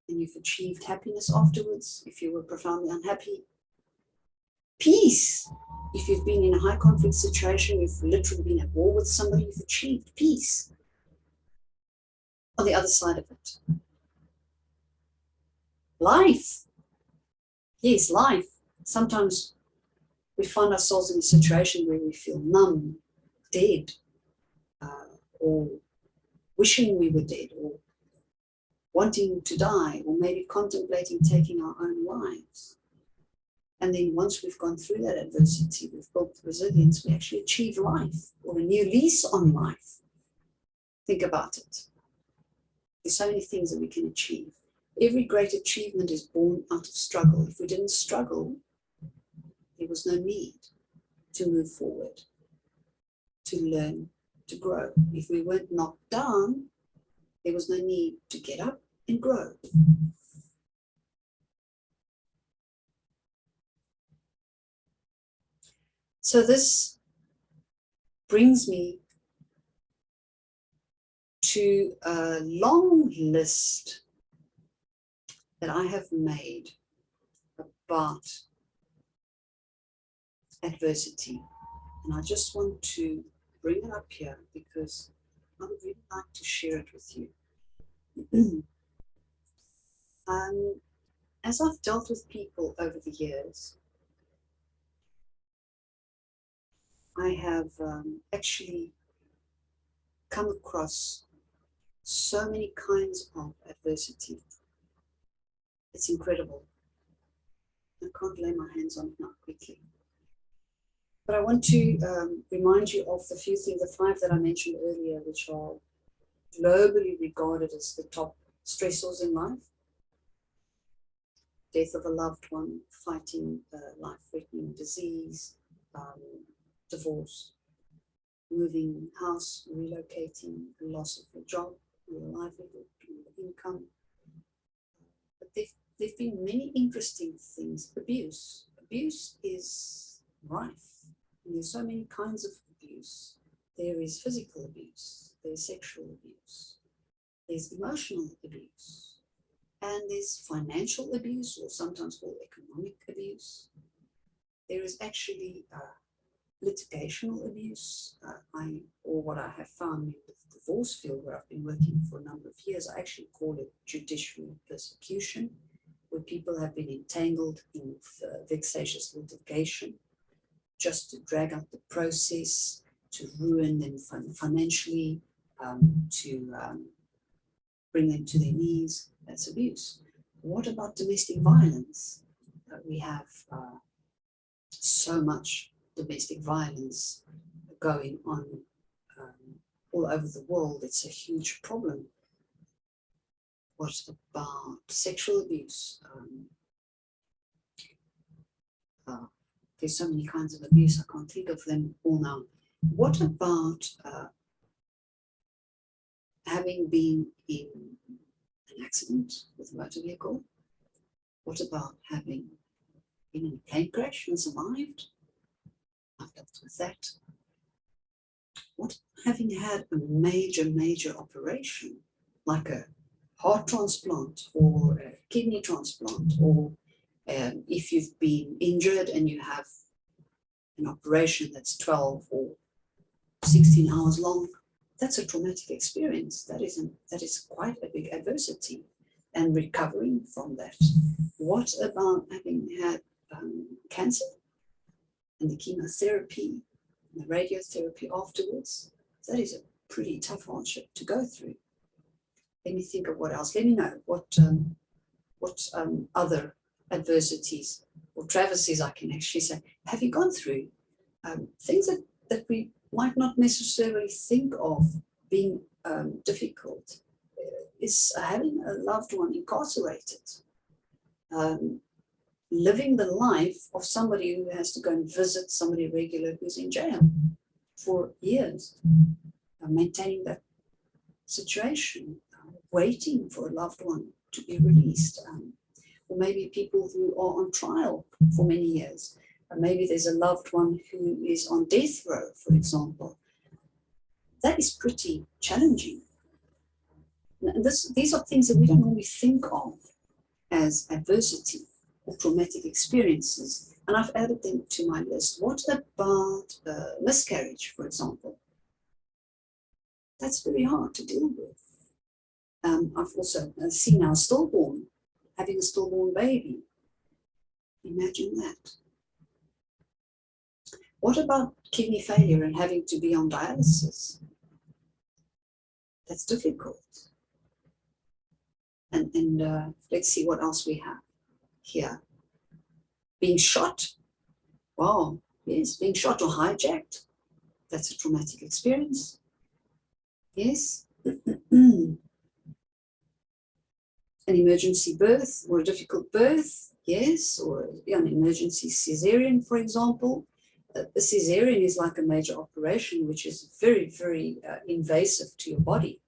and you've achieved happiness afterwards if you were profoundly unhappy. Peace, if you've been in a high conflict situation, you've literally been at war with somebody, you've achieved peace on the other side of it. Life, yes, life. Sometimes we find ourselves in a situation where we feel numb, dead, or wishing we were dead, or wanting to die, or maybe contemplating taking our own lives. And then once we've gone through that adversity, we've built resilience, we actually achieve life, or a new lease on life. Think about it. There's so many things that we can achieve. Every great achievement is born out of struggle. If we didn't struggle, there was no need to move forward, to learn, to grow. If we weren't knocked down, there was no need to get up and grow. So this brings me to a long list that I have made about adversity. And I just want to bring it up here because I would really like to share it with you. As I've dealt with people over the years, I have actually come across so many kinds of adversity. It's incredible. I can't lay my hands on it now quickly. But I want to remind you of the few things, the 5 that I mentioned earlier, which are globally regarded as the top stressors in life. Death of a loved one, fighting life-threatening disease, divorce, moving house, relocating, loss of your job, your livelihood, your income. But there've been many interesting things. Abuse. Abuse is rife. And there's so many kinds of abuse. There is physical abuse, there's sexual abuse, there's emotional abuse, and there's financial abuse, or sometimes called economic abuse. There is actually litigational abuse, or what I have found in the divorce field where I've been working for a number of years, I actually call it judicial persecution, where people have been entangled in vexatious litigation just to drag out the process, to ruin them financially, to bring them to their knees. That's abuse. What about domestic violence? We have so much domestic violence going on all over the world. It's a huge problem. What about sexual abuse? There's so many kinds of abuse, I can't think of them all now. What about having been in an accident with a motor vehicle? What about having been in a plane crash and survived? I've dealt with that. What having had a major operation, like a heart transplant or a kidney transplant, or if you've been injured and you have an operation that's 12 or 16 hours long, that's a traumatic experience. That is quite a big adversity, and recovering from that. What about having had cancer and the chemotherapy and the radiotherapy afterwards? That is a pretty tough hardship to go through. Let me think of what else. Let me know what other adversities or traverses I can actually say. Have you gone through things that we might not necessarily think of being difficult? Is having a loved one incarcerated, living the life of somebody who has to go and visit somebody regular who's in jail for years, maintaining that situation, waiting for a loved one to be released, or maybe people who are on trial for many years. Maybe there's a loved one who is on death row, for example. That is pretty challenging. And these are things that we don't normally think of as adversity or traumatic experiences, and I've added them to my list. What about miscarriage, for example? That's very hard to deal with. I've also seen our stillborn, having a stillborn baby. Imagine that. What about kidney failure and having to be on dialysis? That's difficult. And let's see what else we have here. Being shot. Wow, yes, being shot or hijacked. That's a traumatic experience. Yes. An emergency birth or a difficult birth. Yes, or an emergency cesarean, for example. A cesarean is like a major operation, which is very, very invasive to your body.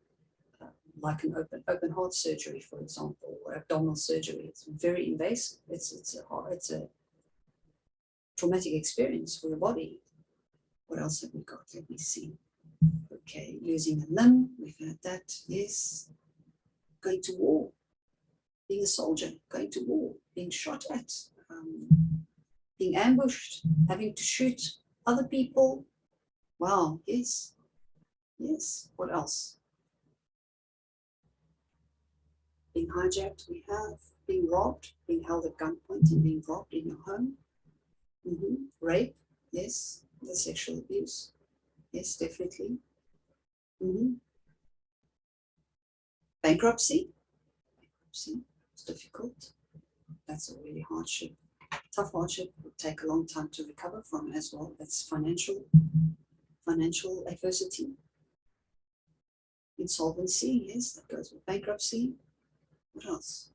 Like an open heart surgery, for example, or abdominal surgery. It's very invasive. It's a traumatic experience for the body. What else have we got? Let me see. Okay, losing a limb, we've had that. Yes. Going to war, being a soldier, going to war, being shot at, being ambushed, having to shoot other people. Wow, yes. Yes. What else? Being hijacked, we have. Being robbed, being held at gunpoint and being robbed in your home. Rape, yes. The sexual abuse, yes, definitely. Bankruptcy is difficult. That's a really hardship. Tough hardship, would take a long time to recover from as well. That's financial adversity. Insolvency, yes, that goes with bankruptcy. What else?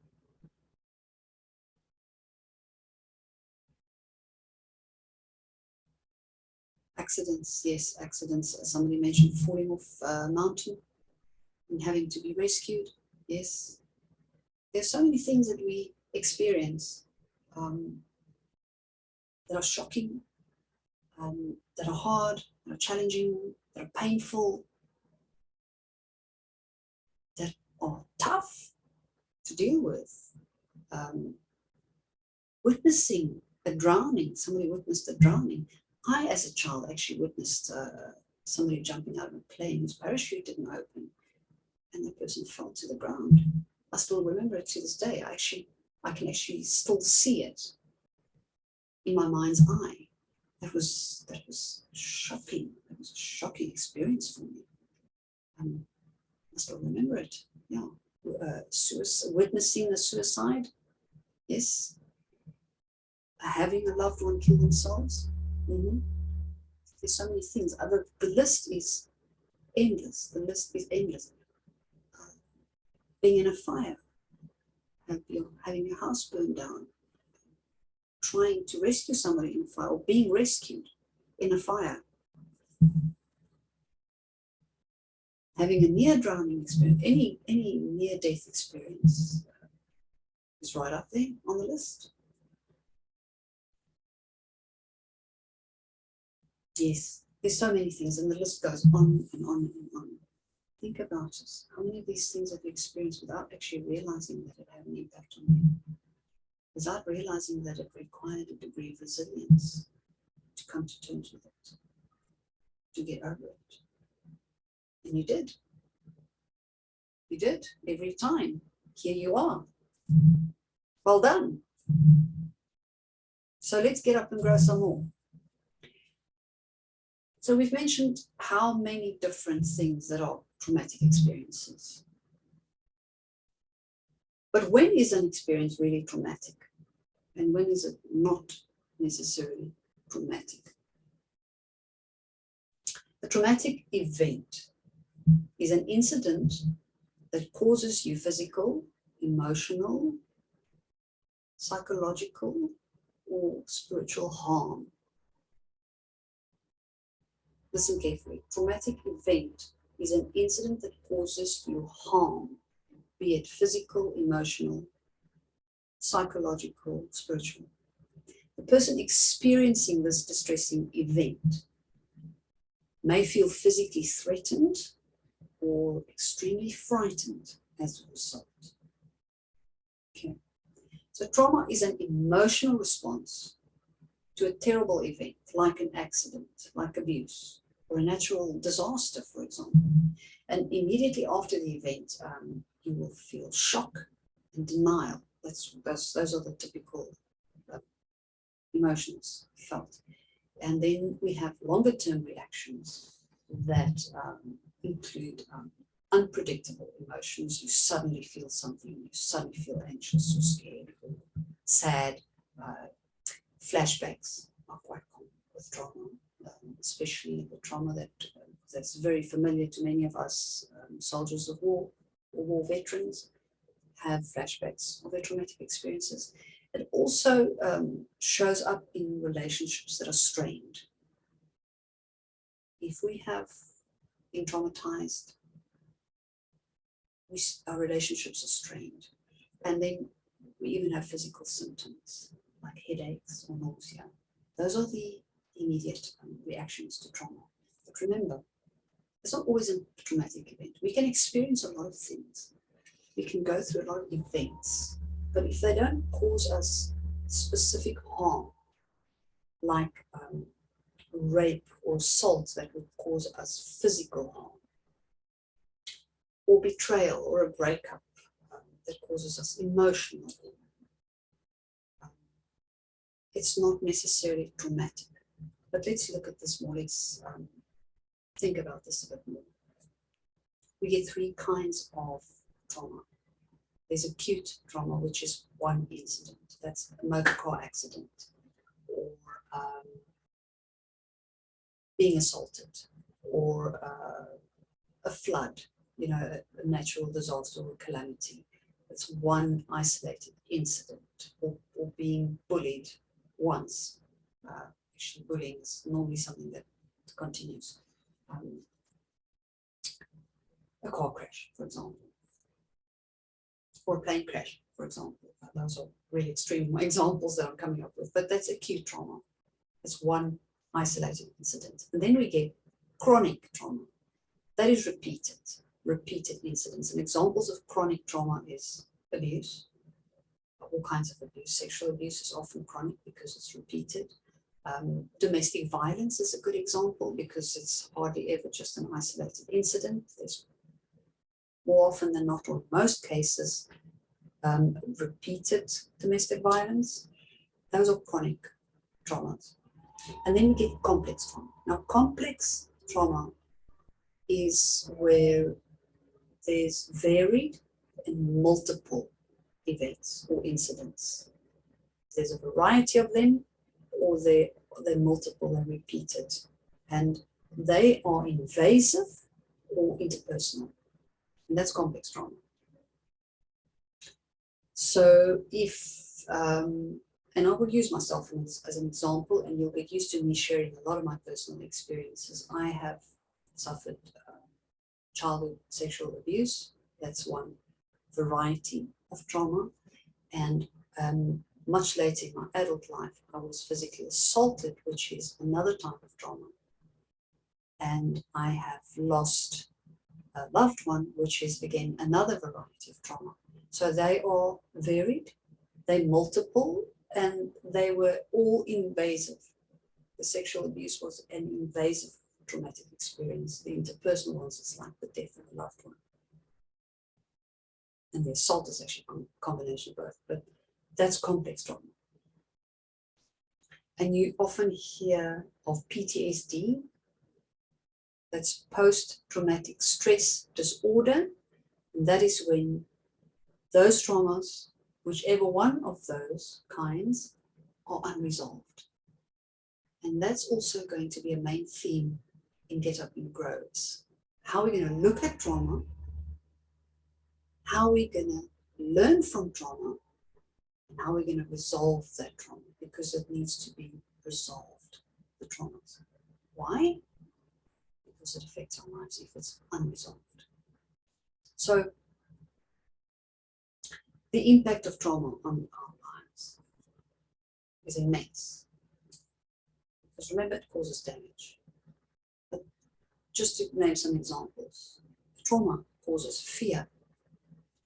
Accidents, yes, accidents. Somebody mentioned falling off a mountain and having to be rescued. Yes. There's so many things that we experience that are shocking, that are hard, that are challenging, that are painful, that are tough to deal with. Witnessing a drowning, somebody witnessed a drowning. I, as a child, actually witnessed somebody jumping out of a plane whose parachute didn't open, and the person fell to the ground. I still remember it to this day. I can actually still see it in my mind's eye. That was shocking. That was a shocking experience for me. I still remember it. Yeah, witnessing a suicide. Yes. Having a loved one kill themselves. There's so many things. The list is endless. The list is endless. Being in a fire, having your house burned down, trying to rescue somebody in a fire, or being rescued in a fire, having a near drowning experience, any near death experience is right up there on the list. Yes, there's so many things, and the list goes on and on and on. Think about it. How many of these things have you experienced without actually realizing that it had an impact on you? Without realizing that it required a degree of resilience to come to terms with it, to get over it. And you did. You did, every time. Here you are. Well done. So let's get up and grow some more. So we've mentioned how many different things that are traumatic experiences. But when is an experience really traumatic? And when is it not necessarily traumatic? A traumatic event is an incident that causes you physical, emotional, psychological, or spiritual harm. Listen carefully. Traumatic event is an incident that causes you harm, be it physical, emotional, psychological, spiritual. The person experiencing this distressing event may feel physically threatened or extremely frightened as a result. Okay. So trauma is an emotional response to a terrible event, like an accident, like abuse, or a natural disaster, for example. And immediately after the event, you will feel shock and denial. Those are the typical emotions felt. And then we have longer term reactions that include unpredictable emotions. You suddenly feel something, you suddenly feel anxious or scared or sad. Flashbacks are quite common with trauma, especially the trauma that's very familiar to many of us soldiers of war or war veterans have flashbacks of their traumatic experiences. It also shows up in relationships that are strained. If we have been traumatized, our relationships are strained. And then we even have physical symptoms like headaches or nausea. Those are the immediate reactions to trauma. But remember, it's not always a traumatic event. We can experience a lot of things. We can go through a lot of events, but if they don't cause us specific harm, like rape or assault that would cause us physical harm, or betrayal or a breakup that causes us emotional harm, it's not necessarily traumatic. But let's look at this more. Let's think about this a bit more. We get three kinds of trauma. There's acute trauma, which is one incident. That's a motor car accident, or being assaulted, or a flood, a natural disaster or calamity. It's one isolated incident, or being bullied once. Actually, bullying is normally something that continues. A car crash, for example, or a plane crash, for example. Those are really extreme examples that I'm coming up with, but that's acute trauma. It's one isolated incident. And then we get chronic trauma. That is repeated incidents. And examples of chronic trauma is abuse, all kinds of abuse. Sexual abuse is often chronic because it's repeated. Domestic violence is a good example because it's hardly ever just an isolated incident. There's more often than not, or in most cases, repeated domestic violence. Those are chronic traumas. And then we get complex trauma. Now, complex trauma is where there's varied and multiple events or incidents. There's a variety of them, or they're multiple and repeated. And they are invasive or interpersonal. And that's complex trauma. So if, and I will use myself as an example, and you'll get used to me sharing a lot of my personal experiences. I have suffered childhood sexual abuse. That's one variety of trauma. And much later in my adult life, I was physically assaulted, which is another type of trauma. And I have lost a loved one, which is again another variety of trauma. So they are varied, they're multiple, and they were all invasive. The sexual abuse was an invasive traumatic experience. The interpersonal ones is like the death of a loved one. And the assault is actually a combination of both, but that's complex trauma. And you often hear of PTSD, that's post-traumatic stress disorder, and that is when those traumas, whichever one of those kinds, are unresolved. And that's also going to be a main theme in Get Up and Grows. How we're going to look at trauma, how we're going to learn from trauma, and how we're going to resolve that trauma, because it needs to be resolved, the traumas. Why? Because it affects our lives if it's unresolved. So, the impact of trauma on our lives is immense. Because remember, it causes damage. But just to name some examples, trauma causes fear,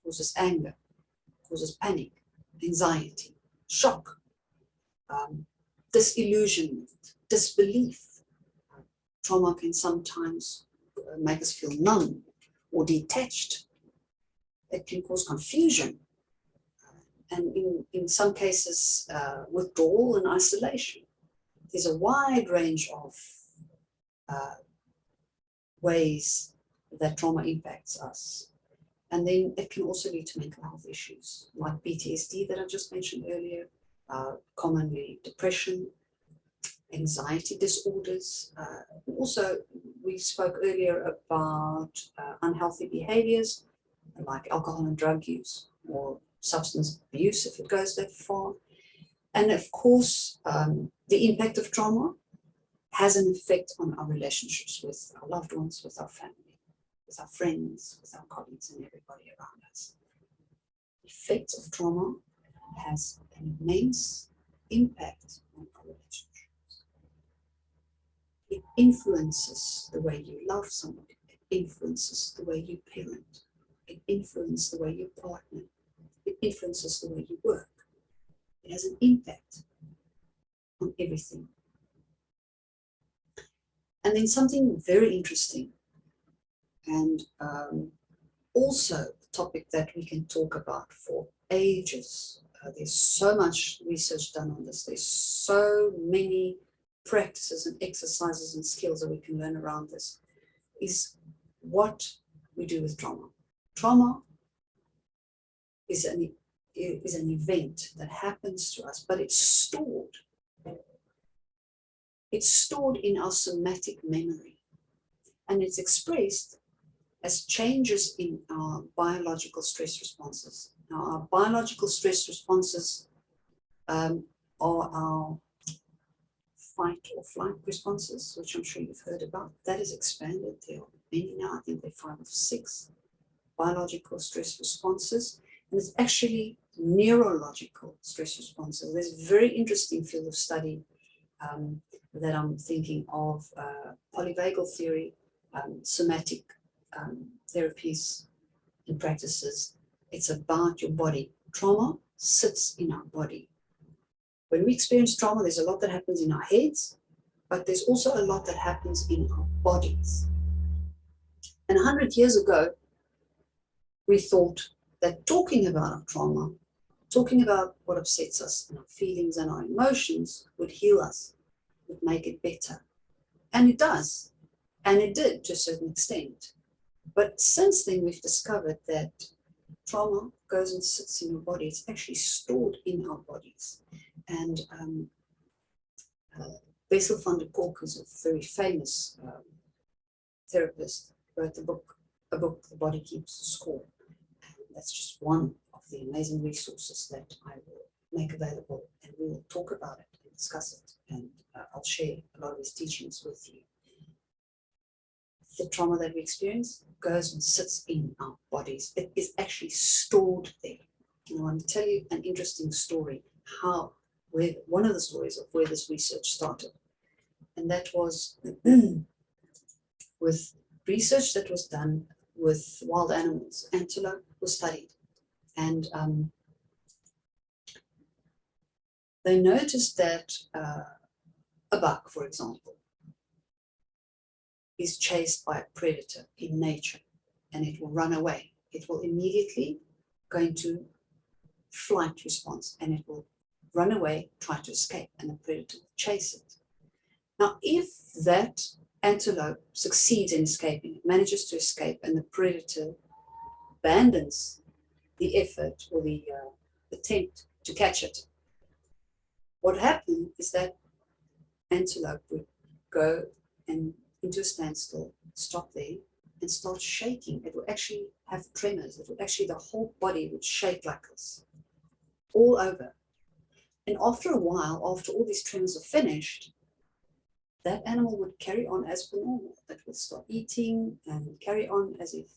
causes anger, causes panic, anxiety, shock, disillusionment, disbelief. Trauma can sometimes make us feel numb or detached. It can cause confusion, and in some cases, withdrawal and isolation. There's a wide range of ways that trauma impacts us. And then it can also lead to mental health issues like PTSD that I just mentioned earlier, commonly depression, anxiety disorders. Also, we spoke earlier about unhealthy behaviors like alcohol and drug use or substance abuse if it goes that far. And of course, the impact of trauma has an effect on our relationships with our loved ones, with our family, with our friends, with our colleagues, and everybody around us. The effect of trauma has an immense impact on our relationships. It influences the way you love somebody. It influences the way you parent. It influences the way you partner. It influences the way you work. It has an impact on everything. And then something very interesting, and also a topic that we can talk about for ages. There's so much research done on this. There's so many practices and exercises and skills that we can learn around this, is what we do with trauma. Trauma is an event that happens to us, but it's stored. It's stored in our somatic memory, and it's expressed as changes in our biological stress responses. Now, our biological stress responses are our fight or flight responses, which I'm sure you've heard about. That is expanded. There are many now. I think there are 5 or 6 biological stress responses, and it's actually neurological stress responses. There's a very interesting field of study that I'm thinking of, polyvagal theory, somatic therapies and practices. It's about your body. Trauma sits in our body. When we experience trauma, there's a lot that happens in our heads, but there's also a lot that happens in our bodies. And 100 years ago, we thought that talking about our trauma, talking about what upsets us and our feelings and our emotions would heal us, would make it better. And it does. And it did to a certain extent. But since then, we've discovered that trauma goes and sits in your body. It's actually stored in our bodies. And Bessel van der Kolk, who's a very famous therapist, wrote a book, The Body Keeps Score. And that's just one of the amazing resources that I will make available, and we will talk about it and discuss it. And I'll share a lot of his teachings with you. The trauma that we experience goes and sits in our bodies. It is actually stored there. And I want to tell you an interesting story, one of the stories of where this research started. And that was with research that was done with wild animals. Antelope was studied. And they noticed that A buck, for example, is chased by a predator in nature and it will run away. It will immediately go into flight response and it will run away, try to escape, and the predator will chase it. Now, if that antelope succeeds in escaping, it manages to escape, and the predator abandons the effort or the attempt to catch it, what happened is that antelope would go and into a standstill, stop there, and start shaking. It would actually have tremors. It would actually, the whole body would shake like this, all over. And after a while, after all these tremors are finished, that animal would carry on as per normal. It would start eating and carry on as if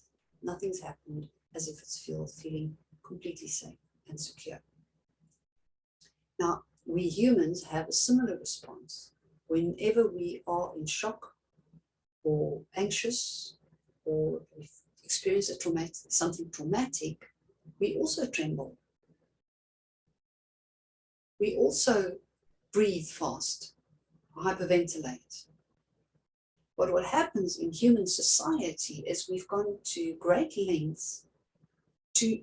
nothing's happened, as if it's feeling completely safe and secure. Now, we humans have a similar response. Whenever we are in shock or anxious or we experience something traumatic, we also tremble. We also breathe fast, hyperventilate. But what happens in human society is we've gone to great lengths to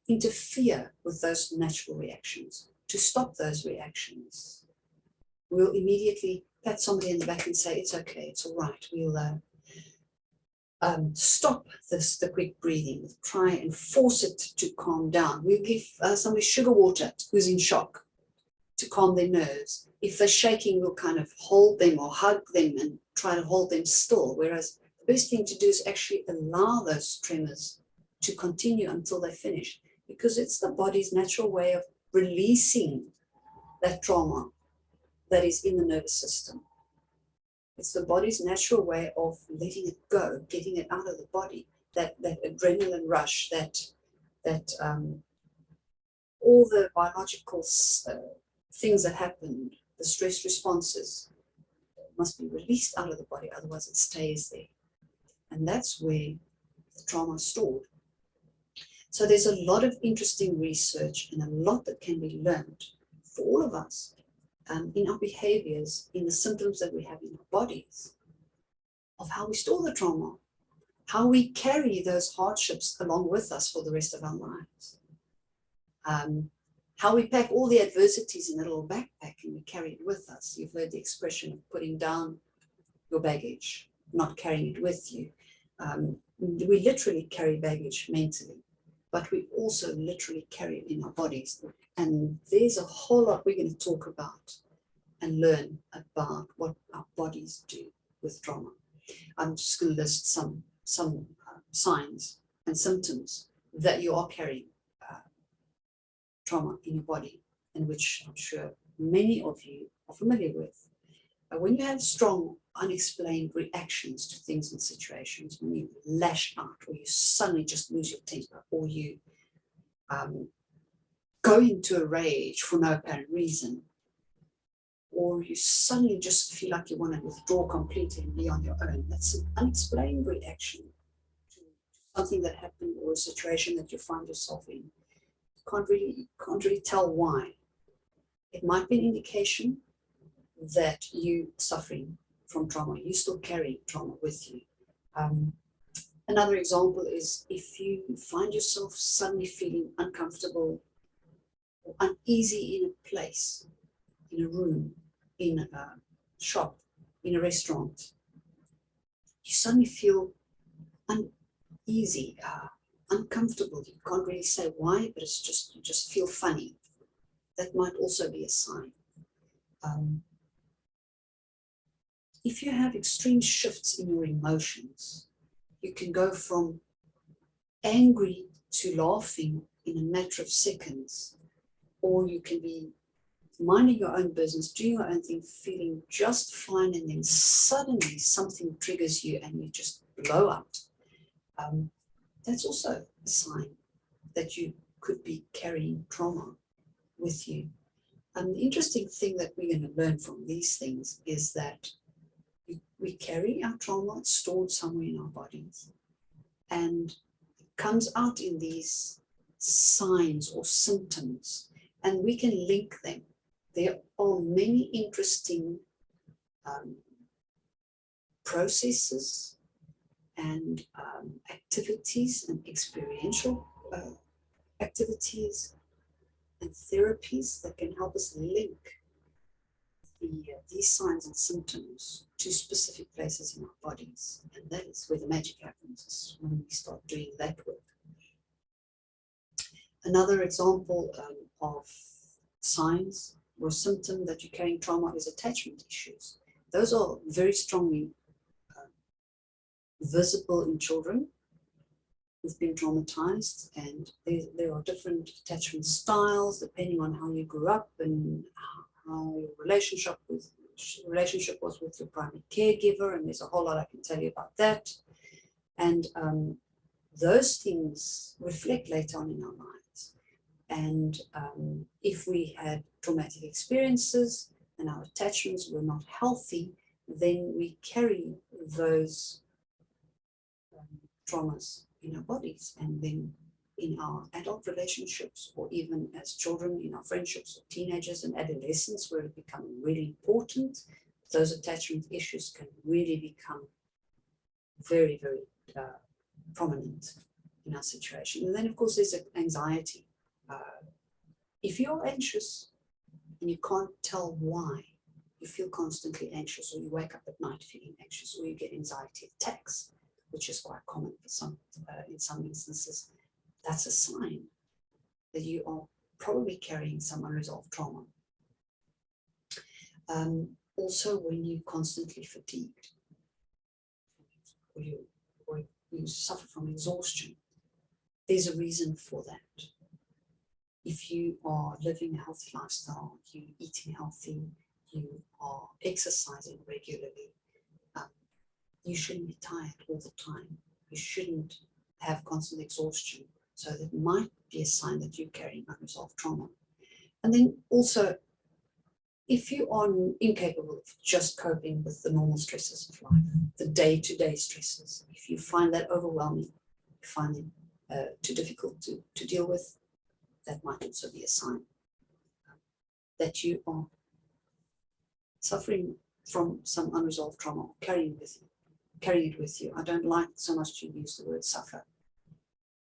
interfere with those natural reactions, to stop those reactions. We'll immediately pat somebody in the back and say, it's okay, it's all right. We'll stop the quick breathing. We'll try and force it to calm down. We'll give somebody sugar water who's in shock to calm their nerves. If they're shaking, we'll kind of hold them or hug them and try to hold them still. Whereas the best thing to do is actually allow those tremors to continue until they finish, because it's the body's natural way of releasing that trauma that is in the nervous system. It's the body's natural way of letting it go, getting it out of the body, that adrenaline rush, that all the biological things that happen, the stress responses must be released out of the body, otherwise it stays there. And that's where the trauma is stored. So there's a lot of interesting research and a lot that can be learned for all of us in our behaviors, in the symptoms that we have in our bodies, of how we store the trauma, how we carry those hardships along with us for the rest of our lives, how we pack all the adversities in a little backpack and we carry it with us. You've heard the expression of putting down your baggage, not carrying it with you. We literally carry baggage mentally, but we also literally carry it in our bodies. And there's a whole lot we're going to talk about and learn about what our bodies do with trauma. I'm just going to list some signs and symptoms that you are carrying trauma in your body, and which I'm sure many of you are familiar with. When you have strong, unexplained reactions to things and situations, when you lash out, or you suddenly just lose your temper, or you go into a rage for no apparent reason, or you suddenly just feel like you want to withdraw completely and be on your own, that's an unexplained reaction to something that happened or a situation that you find yourself in. You can't really tell why. It might be an indication that you're suffering from trauma. You still carry trauma with you. Another example is if you find yourself suddenly feeling uncomfortable or uneasy in a place, in a room, in a shop, in a restaurant. You suddenly feel uneasy, uncomfortable. You can't really say why, but it's just, you just feel funny. That might also be a sign. If you have extreme shifts in your emotions, you can go from angry to laughing in a matter of seconds, or you can be minding your own business, doing your own thing, feeling just fine, and then suddenly something triggers you and you just blow up. That's also a sign that you could be carrying trauma with you. And the interesting thing that we're going to learn from these things is that we carry our trauma, it's stored somewhere in our bodies, and it comes out in these signs or symptoms, and we can link them. There are many interesting processes and activities and experiential activities and therapies that can help us link these signs and symptoms to specific places in our bodies. And that is where the magic happens, is when we start doing that work. Another example of signs or symptom that you're carrying trauma is attachment issues. Those are very strongly visible in children who've been traumatized, and there are different attachment styles depending on how you grew up and how your relationship was with your primary caregiver, and there's a whole lot I can tell you about that. And those things reflect later on in our lives. And if we had traumatic experiences and our attachments were not healthy, then we carry those traumas in our bodies, and then in our adult relationships, or even as children in our friendships, or teenagers and adolescents, where it becomes really important, those attachment issues can really become very, very prominent in our situation. And then, of course, there's anxiety. If you're anxious and you can't tell why, you feel constantly anxious, or you wake up at night feeling anxious, or you get anxiety attacks, which is quite common for some, in some instances, that's a sign that you are probably carrying some unresolved trauma. Also, when you're constantly fatigued, or you suffer from exhaustion, there's a reason for that. If you are living a healthy lifestyle, you're eating healthy, you are exercising regularly, you shouldn't be tired all the time. You shouldn't have constant exhaustion. So that might be a sign that you're carrying unresolved trauma. And then also, if you are incapable of just coping with the normal stresses of life, the day-to-day stresses, if you find that overwhelming, you find them too difficult to deal with, that might also be a sign that you are suffering from some unresolved trauma, carrying it with you. I don't like so much to use the word suffer.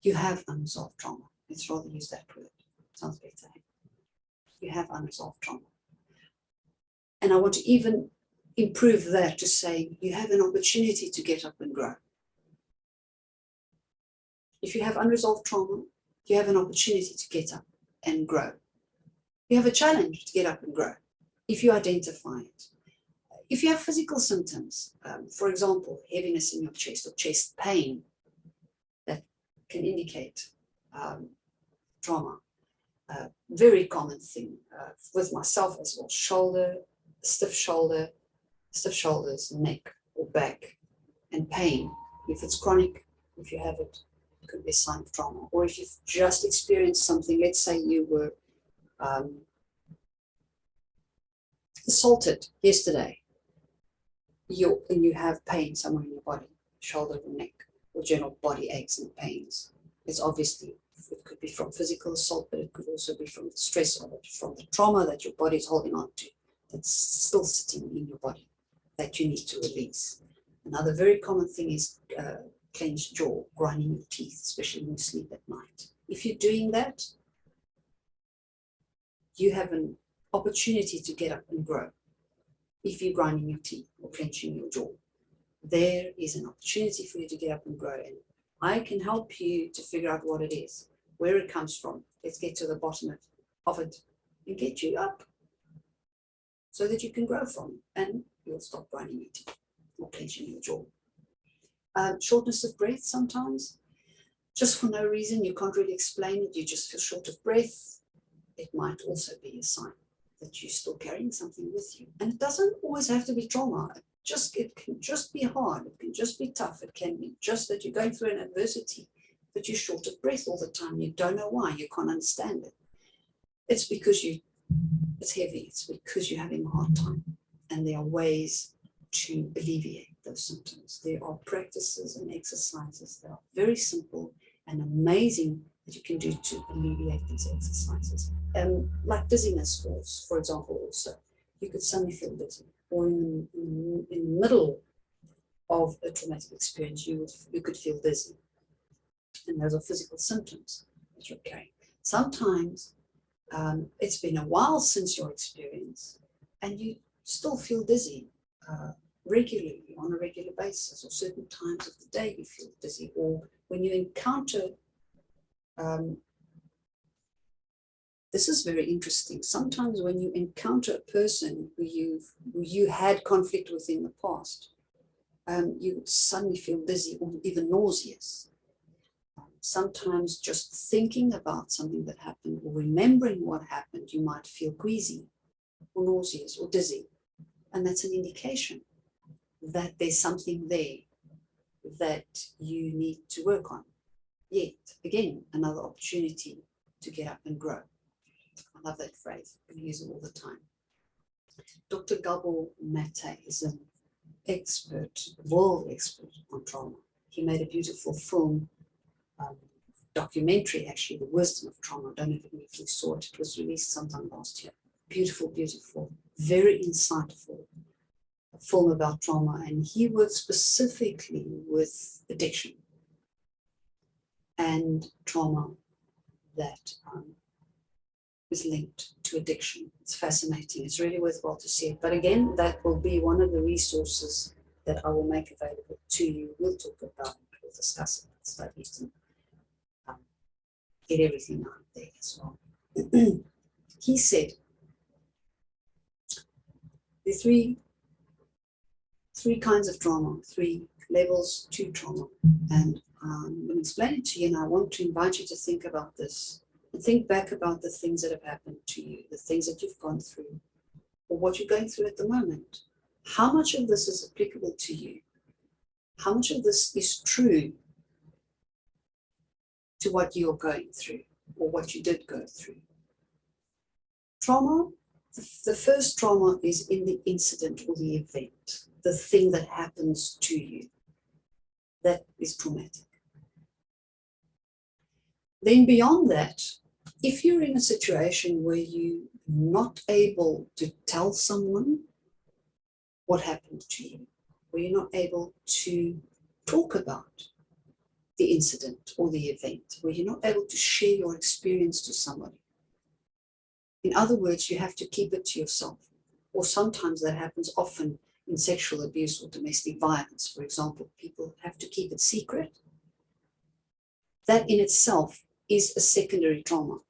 You have unresolved trauma. Let's rather use that word. Sounds better. You have unresolved trauma. And I want to even improve that to say you have an opportunity to get up and grow. If you have unresolved trauma, you have an opportunity to get up and grow. You have a challenge to get up and grow if you identify it. If you have physical symptoms, for example, heaviness in your chest or chest pain, that can indicate trauma. Very common thing with myself as well: stiff shoulders, neck or back, and pain. If it's chronic, if you have it, it could be a sign of trauma. Or if you've just experienced something, let's say you were assaulted yesterday, and you have pain somewhere in your body, shoulder or neck, or general body aches and pains. It's obviously, it could be from physical assault, but it could also be from the stress of it, from the trauma that your body is holding on to, that's still sitting in your body, that you need to release. Another very common thing is clenched jaw, grinding your teeth, especially when you sleep at night. If you're doing that, you have an opportunity to get up and grow. If you're grinding your teeth or clenching your jaw, there is an opportunity for you to get up and grow. And I can help you to figure out what it is, where it comes from. Let's get to the bottom of it and get you up so that you can grow from it, and you'll stop grinding your teeth or clenching your jaw. Shortness of breath sometimes, just for no reason, you can't really explain it, you just feel short of breath. It might also be a sign that you're still carrying something with you. And it doesn't always have to be trauma. It can just be hard. It can just be tough. It can be just that you're going through an adversity, but you're short of breath all the time. You don't know why. You can't understand it. It's because it's heavy. It's because you're having a hard time. And there are ways to alleviate those symptoms. There are practices and exercises that are very simple and amazing that you can do to alleviate these exercises. Like dizziness, for example, also. You could suddenly feel dizzy. or in the middle of a traumatic experience, you could feel dizzy. And those are physical symptoms that you're carrying. Sometimes it's been a while since your experience and you still feel dizzy regularly, on a regular basis, or certain times of the day you feel dizzy, or when you encounter, this is very interesting, sometimes when you encounter a person who you had conflict with in the past, you would suddenly feel dizzy or even nauseous. Sometimes just thinking about something that happened or remembering what happened, you might feel queasy or nauseous or dizzy. And that's an indication that there's something there that you need to work on. Yet, again, another opportunity to get up and grow. I love that phrase. I use it all the time. Dr. Gabor Mate is an expert, world expert on trauma. He made a beautiful film, documentary, actually, The Wisdom of Trauma. I don't know if you saw it. It was released sometime last year. Beautiful, beautiful, very insightful film about trauma. And he worked specifically with addiction and trauma that is linked to addiction. It's fascinating. It's really worthwhile to see it. But again, that will be one of the resources that I will make available to you. We'll talk about it. We'll discuss it, studies, and get everything out there as well. He said the three kinds of trauma, 3 levels to trauma. And I'm going to explain it to you, and I want to invite you to think about this. And think back about the things that have happened to you, the things that you've gone through, or what you're going through at the moment. How much of this is applicable to you? How much of this is true to what you're going through, or what you did go through? Trauma, the first trauma is in the incident or the event, the thing that happens to you. That is traumatic. Then beyond that, if you're in a situation where you're not able to tell someone what happened to you, where you're not able to talk about the incident or the event, where you're not able to share your experience to somebody. In other words, you have to keep it to yourself. Or sometimes that happens often in sexual abuse or domestic violence. For example, people have to keep it secret. That in itself is a secondary trauma.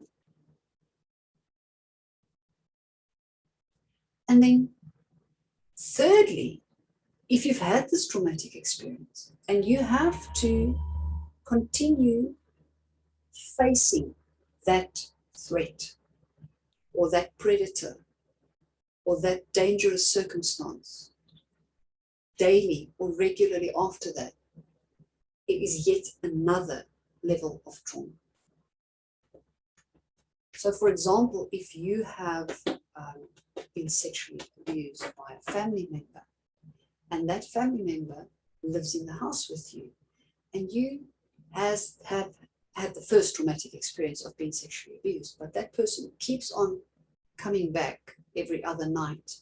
And then thirdly, if you've had this traumatic experience and you have to continue facing that threat or that predator or that dangerous circumstance daily or regularly after that, it is yet another level of trauma. So for example, if you have been sexually abused by a family member, and that family member lives in the house with you, and you have had the first traumatic experience of being sexually abused, but that person keeps on coming back every other night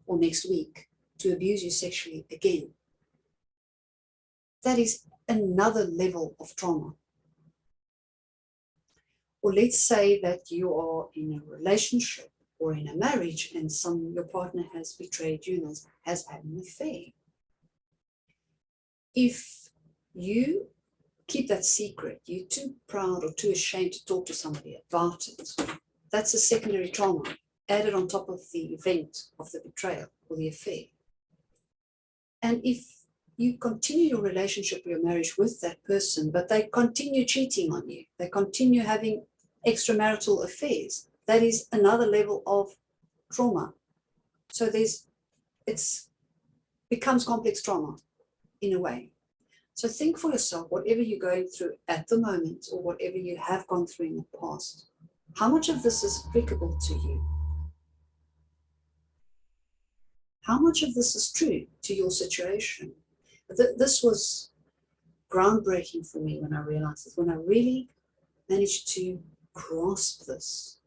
or next week to abuse you sexually again, that is another level of trauma. Or let's say that you are in a relationship or in a marriage and your partner has betrayed you and has had an affair. If you keep that secret, you're too proud or too ashamed to talk to somebody about it, that's a secondary trauma added on top of the event of the betrayal or the affair. And if you continue your relationship or your marriage with that person, but they continue cheating on you, they continue having extramarital affairs, that is another level of trauma. So it becomes complex trauma in a way. So think for yourself, whatever you're going through at the moment or whatever you have gone through in the past, how much of this is applicable to you? How much of this is true to your situation? This was groundbreaking for me when I realized this, when I really managed to grasp this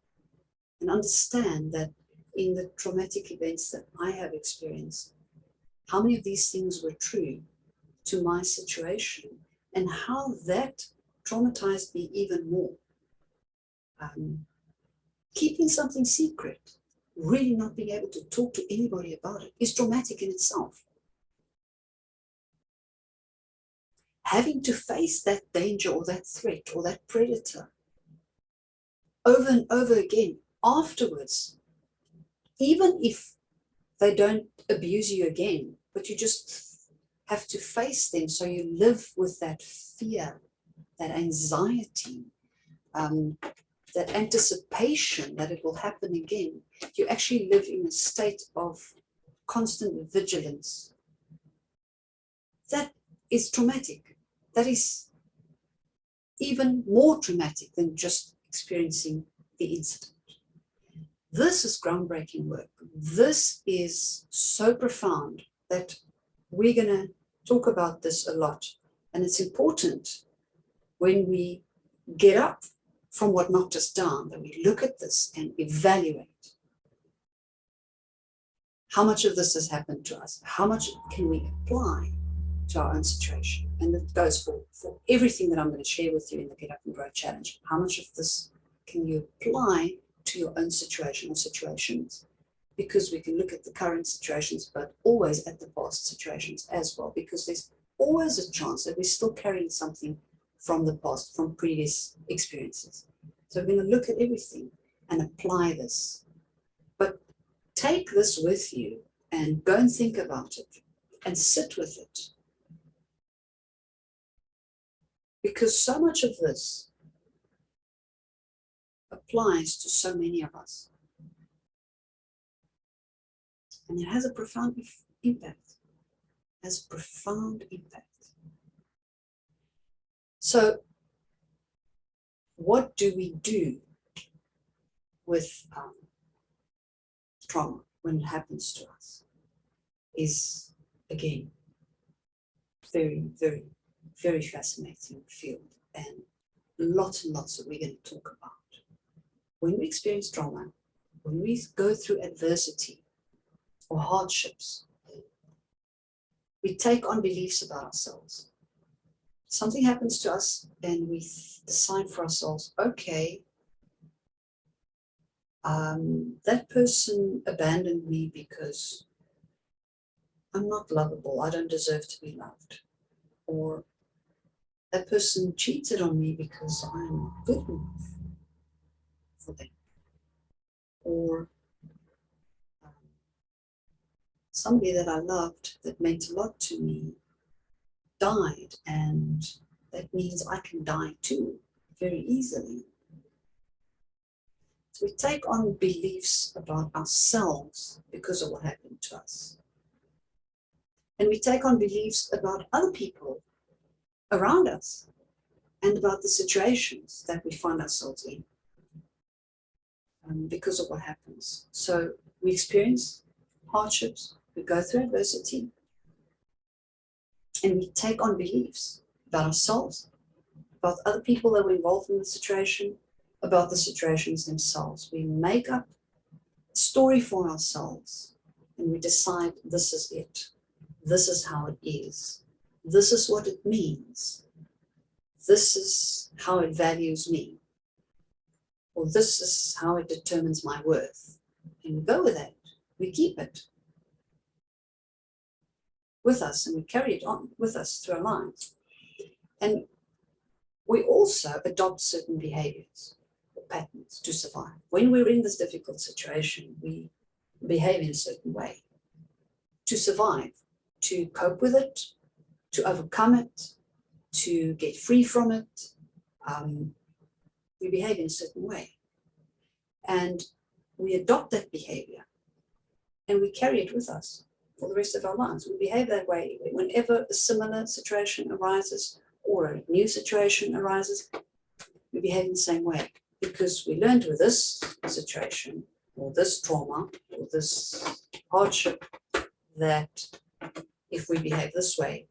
and understand that in the traumatic events that I have experienced, how many of these things were true to my situation, and how that traumatized me even more. Keeping something secret, really not being able to talk to anybody about it, is traumatic in itself. Having to face that danger or that threat or that predator over and over again afterwards, even if they don't abuse you again, but you just have to face them. So you live with that fear, that anxiety, that anticipation that it will happen again. You actually live in a state of constant vigilance. That is traumatic. That is even more traumatic than just experiencing the incident. This is groundbreaking work. This is so profound that we're going to talk about this a lot. And it's important when we get up from what knocked us down, that we look at this and evaluate how much of this has happened to us, how much can we apply to our own situation. And it goes for everything that I'm going to share with you in the Get Up and Grow Challenge. How much of this can you apply to your own situation or situations? Because we can look at the current situations, but always at the past situations as well, because there's always a chance that we're still carrying something from the past, from previous experiences. So we're going to look at everything and apply this. But take this with you and go and think about it and sit with it. Because so much of this applies to so many of us. And it has a profound impact. It has a profound impact. So, what do we do with trauma when it happens to us? Is, again, very, very, very fascinating field, and lots and lots that we're going to talk about. When we experience trauma, when we go through adversity or hardships, we take on beliefs about ourselves. Something happens to us and we decide for ourselves, okay, that person abandoned me because I'm not lovable, I don't deserve to be loved. Or that person cheated on me because I'm not good enough for them. Or somebody that I loved, that meant a lot to me, died, and that means I can die too, very easily. So we take on beliefs about ourselves because of what happened to us. And we take on beliefs about other people around us and about the situations that we find ourselves in because of what happens. So we experience hardships, we go through adversity, and we take on beliefs about ourselves, about other people that were involved in the situation, about the situations themselves. We make up a story for ourselves and we decide this is it. This is how it is. This is what it means. This is how it values me. Or this is how it determines my worth. And we go with that. We keep it with us and we carry it on with us through our lives. And we also adopt certain behaviors or patterns to survive. When we're in this difficult situation, we behave in a certain way to survive, to cope with it, to overcome it, to get free from it. We behave in a certain way. And we adopt that behavior and we carry it with us for the rest of our lives. We behave that way whenever a similar situation arises or a new situation arises. We behave in the same way because we learned with this situation or this trauma or this hardship that if we behave this way,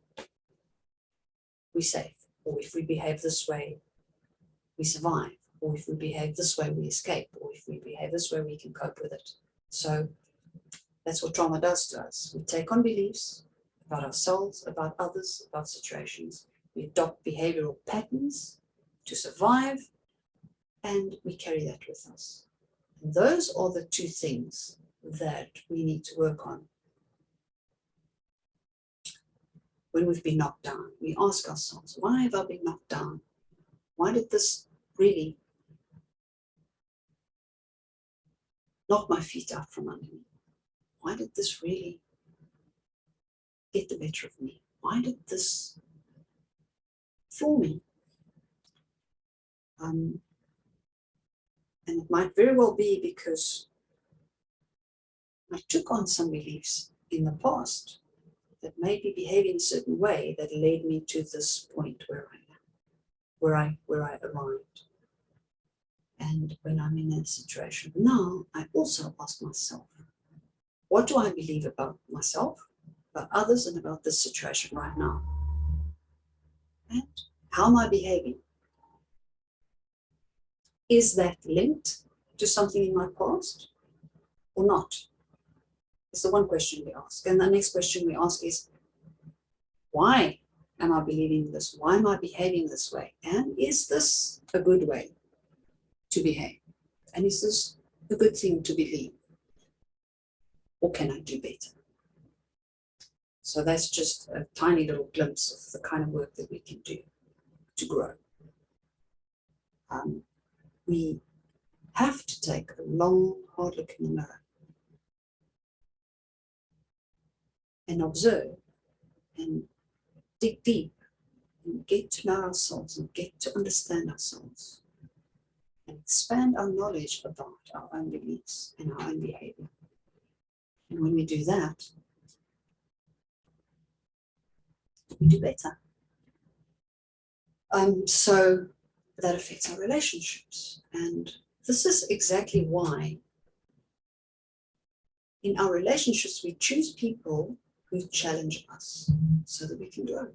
we're safe. Or if we behave this way, we survive. Or if we behave this way, we escape. Or if we behave this way, we can cope with it. So that's what trauma does to us. We take on beliefs about ourselves, about others, about situations. We adopt behavioral patterns to survive, and we carry that with us. And those are the two things that we need to work on. When we've been knocked down, we ask ourselves, why have I been knocked down? Why did this really knock my feet out from under me? Why did this really get the better of me? Why did this fool me? And it might very well be because I took on some beliefs in the past that made me behave in a certain way that led me to this point where I am, where I arrived. And when I'm in that situation now, I also ask myself, what do I believe about myself, about others, and about this situation right now? And how am I behaving? Is that linked to something in my past or not? It's the one question we ask. And the next question we ask is, why am I believing this? Why am I behaving this way? And is this a good way to behave? And is this a good thing to believe? Or can I do better? So that's just a tiny little glimpse of the kind of work that we can do to grow. We have to take a long, hard look in the mirror and observe and dig deep and get to know ourselves and get to understand ourselves and expand our knowledge about our own beliefs and our own behavior. And when we do that, we do better. So that affects our relationships. And this is exactly why in our relationships we choose people who challenge us so that we can grow.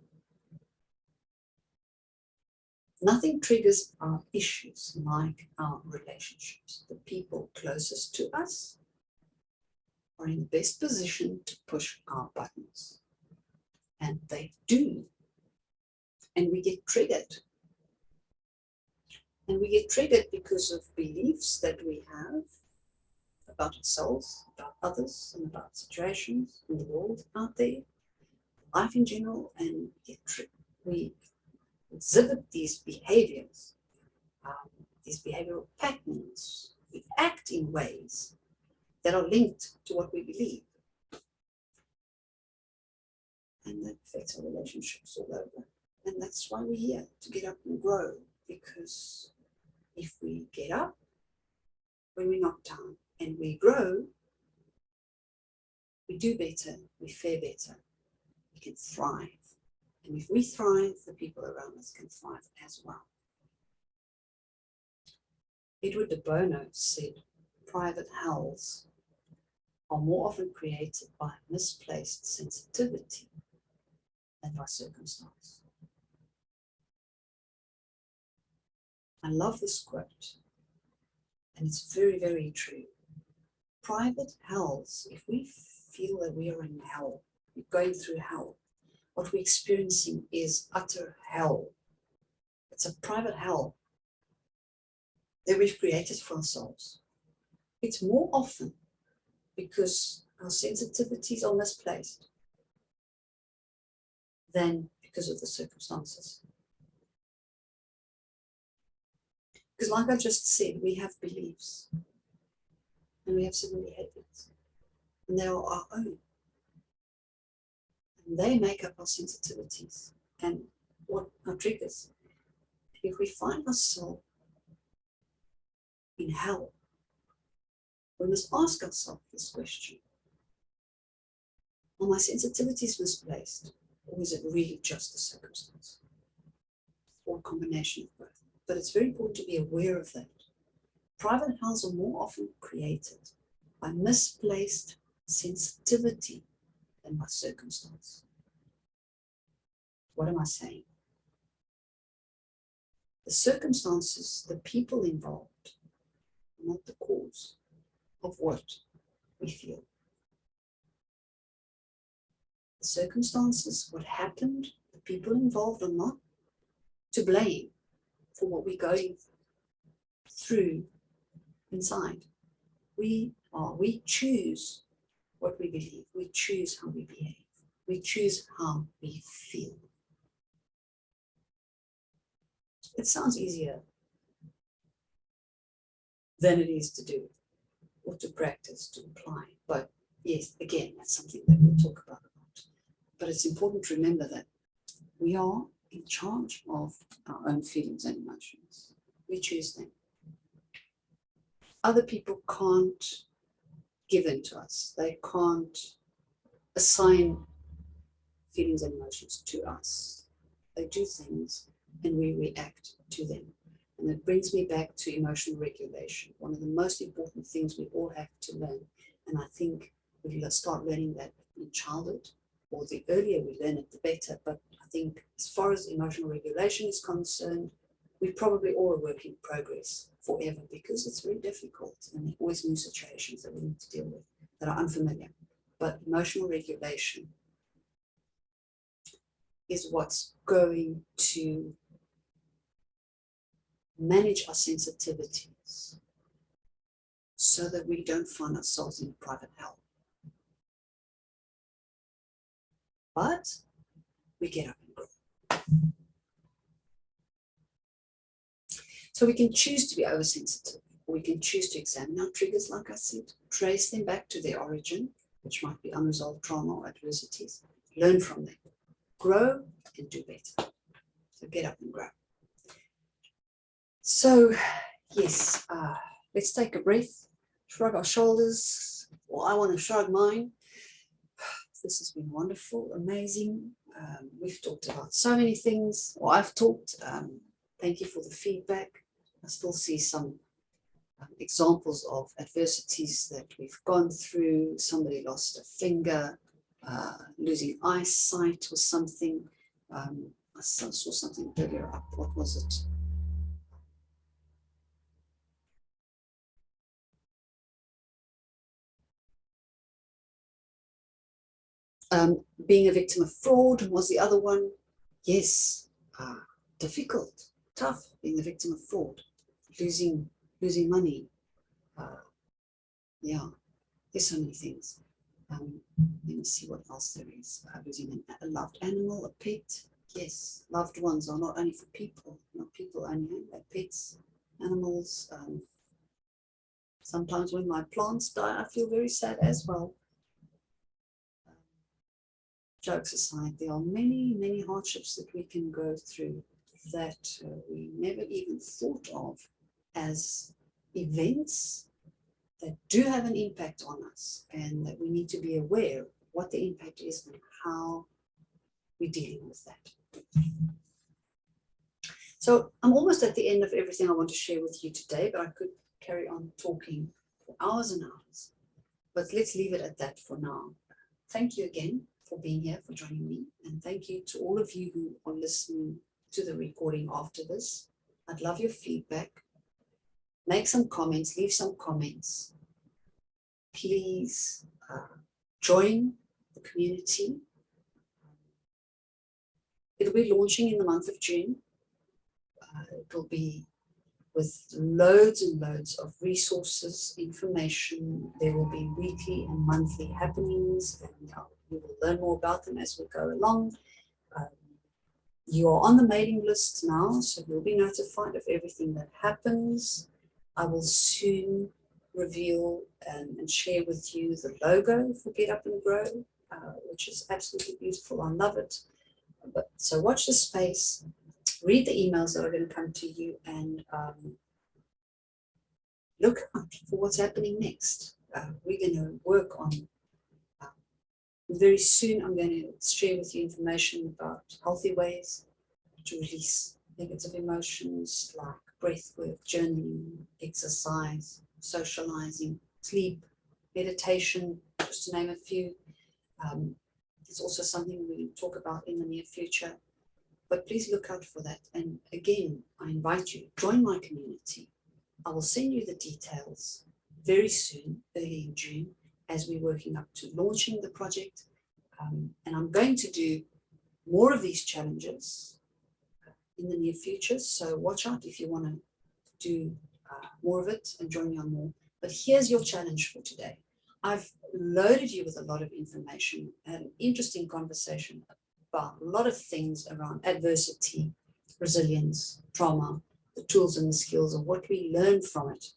Nothing triggers our issues like our relationships. The people closest to us are in the best position to push our buttons. And they do. And we get triggered. And we get triggered because of beliefs that we have about ourselves, about others, and about situations in the world out there, life in general, and we exhibit these behaviors, these behavioral patterns. We act in ways that are linked to what we believe. And that affects our relationships all over. And that's why we're here, to get up and grow. Because if we get up when we're knocked down and we grow, we do better, we fare better, we can thrive. And if we thrive, the people around us can thrive as well. Edward de Bono said, private hells are more often created by misplaced sensitivity than by circumstance. I love this quote, and it's very, very true. Private hells, if we feel that we are in hell, we're going through hell, what we're experiencing is utter hell. It's a private hell that we've created for ourselves. It's more often because our sensitivities are misplaced than because of the circumstances. Because like I just said, we have beliefs and we have certain behaviors, and they are our own. And they make up our sensitivities and what our triggers. If we find ourselves in hell, we must ask ourselves this question. Are my sensitivities misplaced, or is it really just a circumstance? Or a combination of both. But it's very important to be aware of that. Private hells are more often created by misplaced sensitivity than by circumstance. What am I saying? The circumstances, the people involved, are not the cause of what we feel. The circumstances, what happened, the people involved are not to blame for what we're going through inside. We choose what we believe. We choose how we behave. We choose how we feel. It sounds easier than it is to do or to practice, to apply. But yes, again, that's something that we'll talk about. But it's important to remember that we are in charge of our own feelings and emotions. We choose them. Other people can't give them to us. They can't assign feelings and emotions to us. They do things and we react to them. And it brings me back to emotional regulation, one of the most important things we all have to learn. And I think we'll start learning that in childhood, or the earlier we learn it, the better. But I think as far as emotional regulation is concerned, we probably all a work in progress forever, because it's very difficult and there are always new situations that we need to deal with that are unfamiliar. But emotional regulation is what's going to manage our sensitivities so that we don't find ourselves in private hell. But we get up and grow. So we can choose to be oversensitive, or we can choose to examine our triggers, like I said, trace them back to their origin, which might be unresolved trauma or adversities, learn from them, grow and do better. So get up and grow. So yes, let's take a breath, shrug our shoulders, or I want to shrug mine. This has been wonderful, amazing. We've talked about so many things, or I've talked. Thank you for the feedback. I still see some examples of adversities that we've gone through. Somebody lost a finger, losing eyesight or something. I saw something earlier up. What was it? Being a victim of fraud was the other one. Yes, difficult, tough, being a victim of fraud, losing money. Yeah, there's so many things. Let me see what else there is. Losing a loved animal, a pet. Yes, loved ones are not only for people, not people only, but pets, animals. Sometimes when my plants die, I feel very sad as well. Jokes aside, there are many, many hardships that we can go through that we never even thought of as events that do have an impact on us, and that we need to be aware of what the impact is and how we're dealing with that. So I'm almost at the end of everything I want to share with you today, but I could carry on talking for hours and hours. But let's leave it at that for now. Thank you again for being here, for joining me. And thank you to all of you who are listening to the recording after this. I'd love your feedback. Make some comments, leave some comments. Please join the community. It'll be launching in the month of June. It'll be with loads and loads of resources, information. There will be weekly and monthly happenings, and you will learn more about them as we go along. You are on the mailing list now, so you'll be notified of everything that happens. I will soon reveal and share with you the logo for Get Up and Grow, which is absolutely beautiful. I love it. So watch the space, read the emails that are going to come to you, and look out for what's happening next. We're going to work on, very soon I'm going to share with you information about healthy ways to release negative emotions, like breath work, journaling, exercise, socializing, sleep, meditation, just to name a few. It's also something we talk about in the near future, but please look out for that. And again, I invite you, join my community. I will send you the details very soon, early in June, as we're working up to launching the project. And I'm going to do more of these challenges in the near future. So watch out if you want to do more of it and join me on more. But here's your challenge for today. I've loaded you with a lot of information, had an interesting conversation about a lot of things around adversity, resilience, trauma, the tools and the skills of what we learn from it.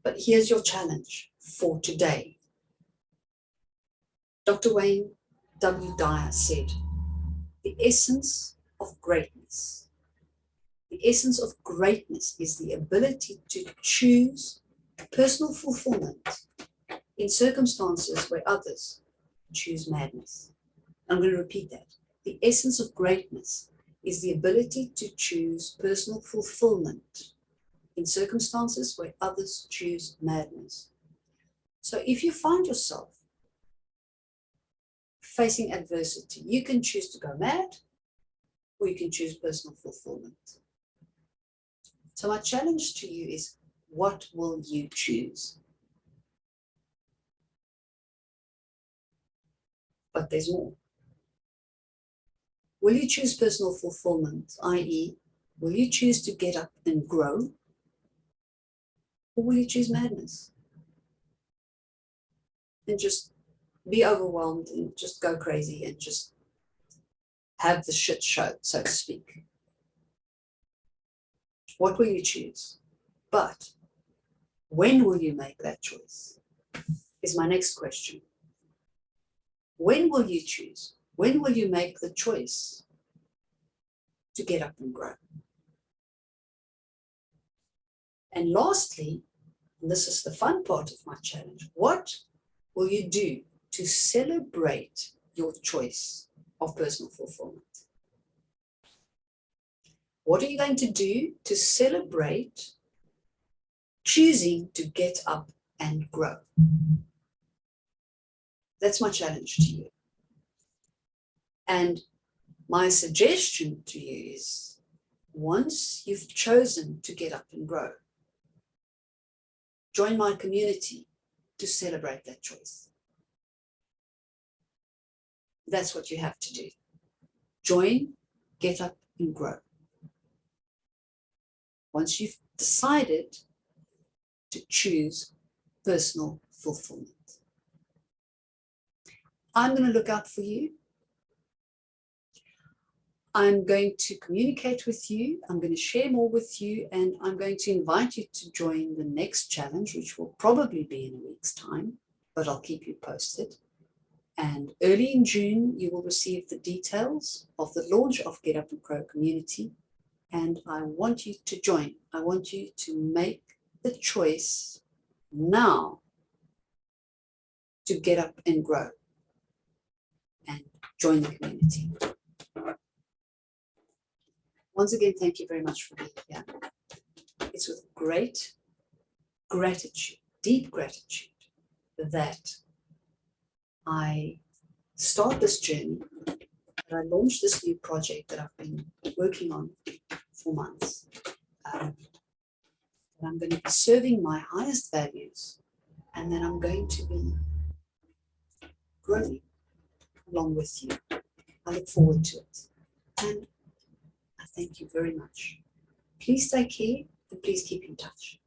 But here's your challenge for today. Dr. Wayne W. Dyer said, the essence of greatness is the ability to choose personal fulfillment in circumstances where others choose madness. I'm going to repeat that. The essence of greatness is the ability to choose personal fulfillment in circumstances where others choose madness. So if you find yourself facing adversity, you can choose to go mad, or you can choose personal fulfillment. So my challenge to you is, what will you choose? But there's more. Will you choose personal fulfillment, i.e., will you choose to get up and grow? Or will you choose madness? And just be overwhelmed and just go crazy and just have the shit show, so to speak. What will you choose? But when will you make that choice? Is my next question. When will you choose? When will you make the choice to get up and grow? And lastly, and this is the fun part of my challenge, what will you do to celebrate your choice of personal fulfillment? What are you going to do to celebrate choosing to get up and grow? That's my challenge to you. And my suggestion to you is, once you've chosen to get up and grow, join my community to celebrate that choice. That's what you have to do. Join, get up and grow. Once you've decided to choose personal fulfillment. I'm going to look out for you. I'm going to communicate with you. I'm going to share more with you, and I'm going to invite you to join the next challenge, which will probably be in a week's time, but I'll keep you posted. And early in June, you will receive the details of the launch of Get Up and Grow Community. And I want you to join. I want you to make the choice now to get up and grow and join the community. Once again, thank you very much for being here. It's with great gratitude, deep gratitude, that I start this journey, that I launched this new project that I've been working on for months. I'm going to be serving my highest values, and then I'm going to be growing along with you. I look forward to it. And I thank you very much. Please take care and please keep in touch.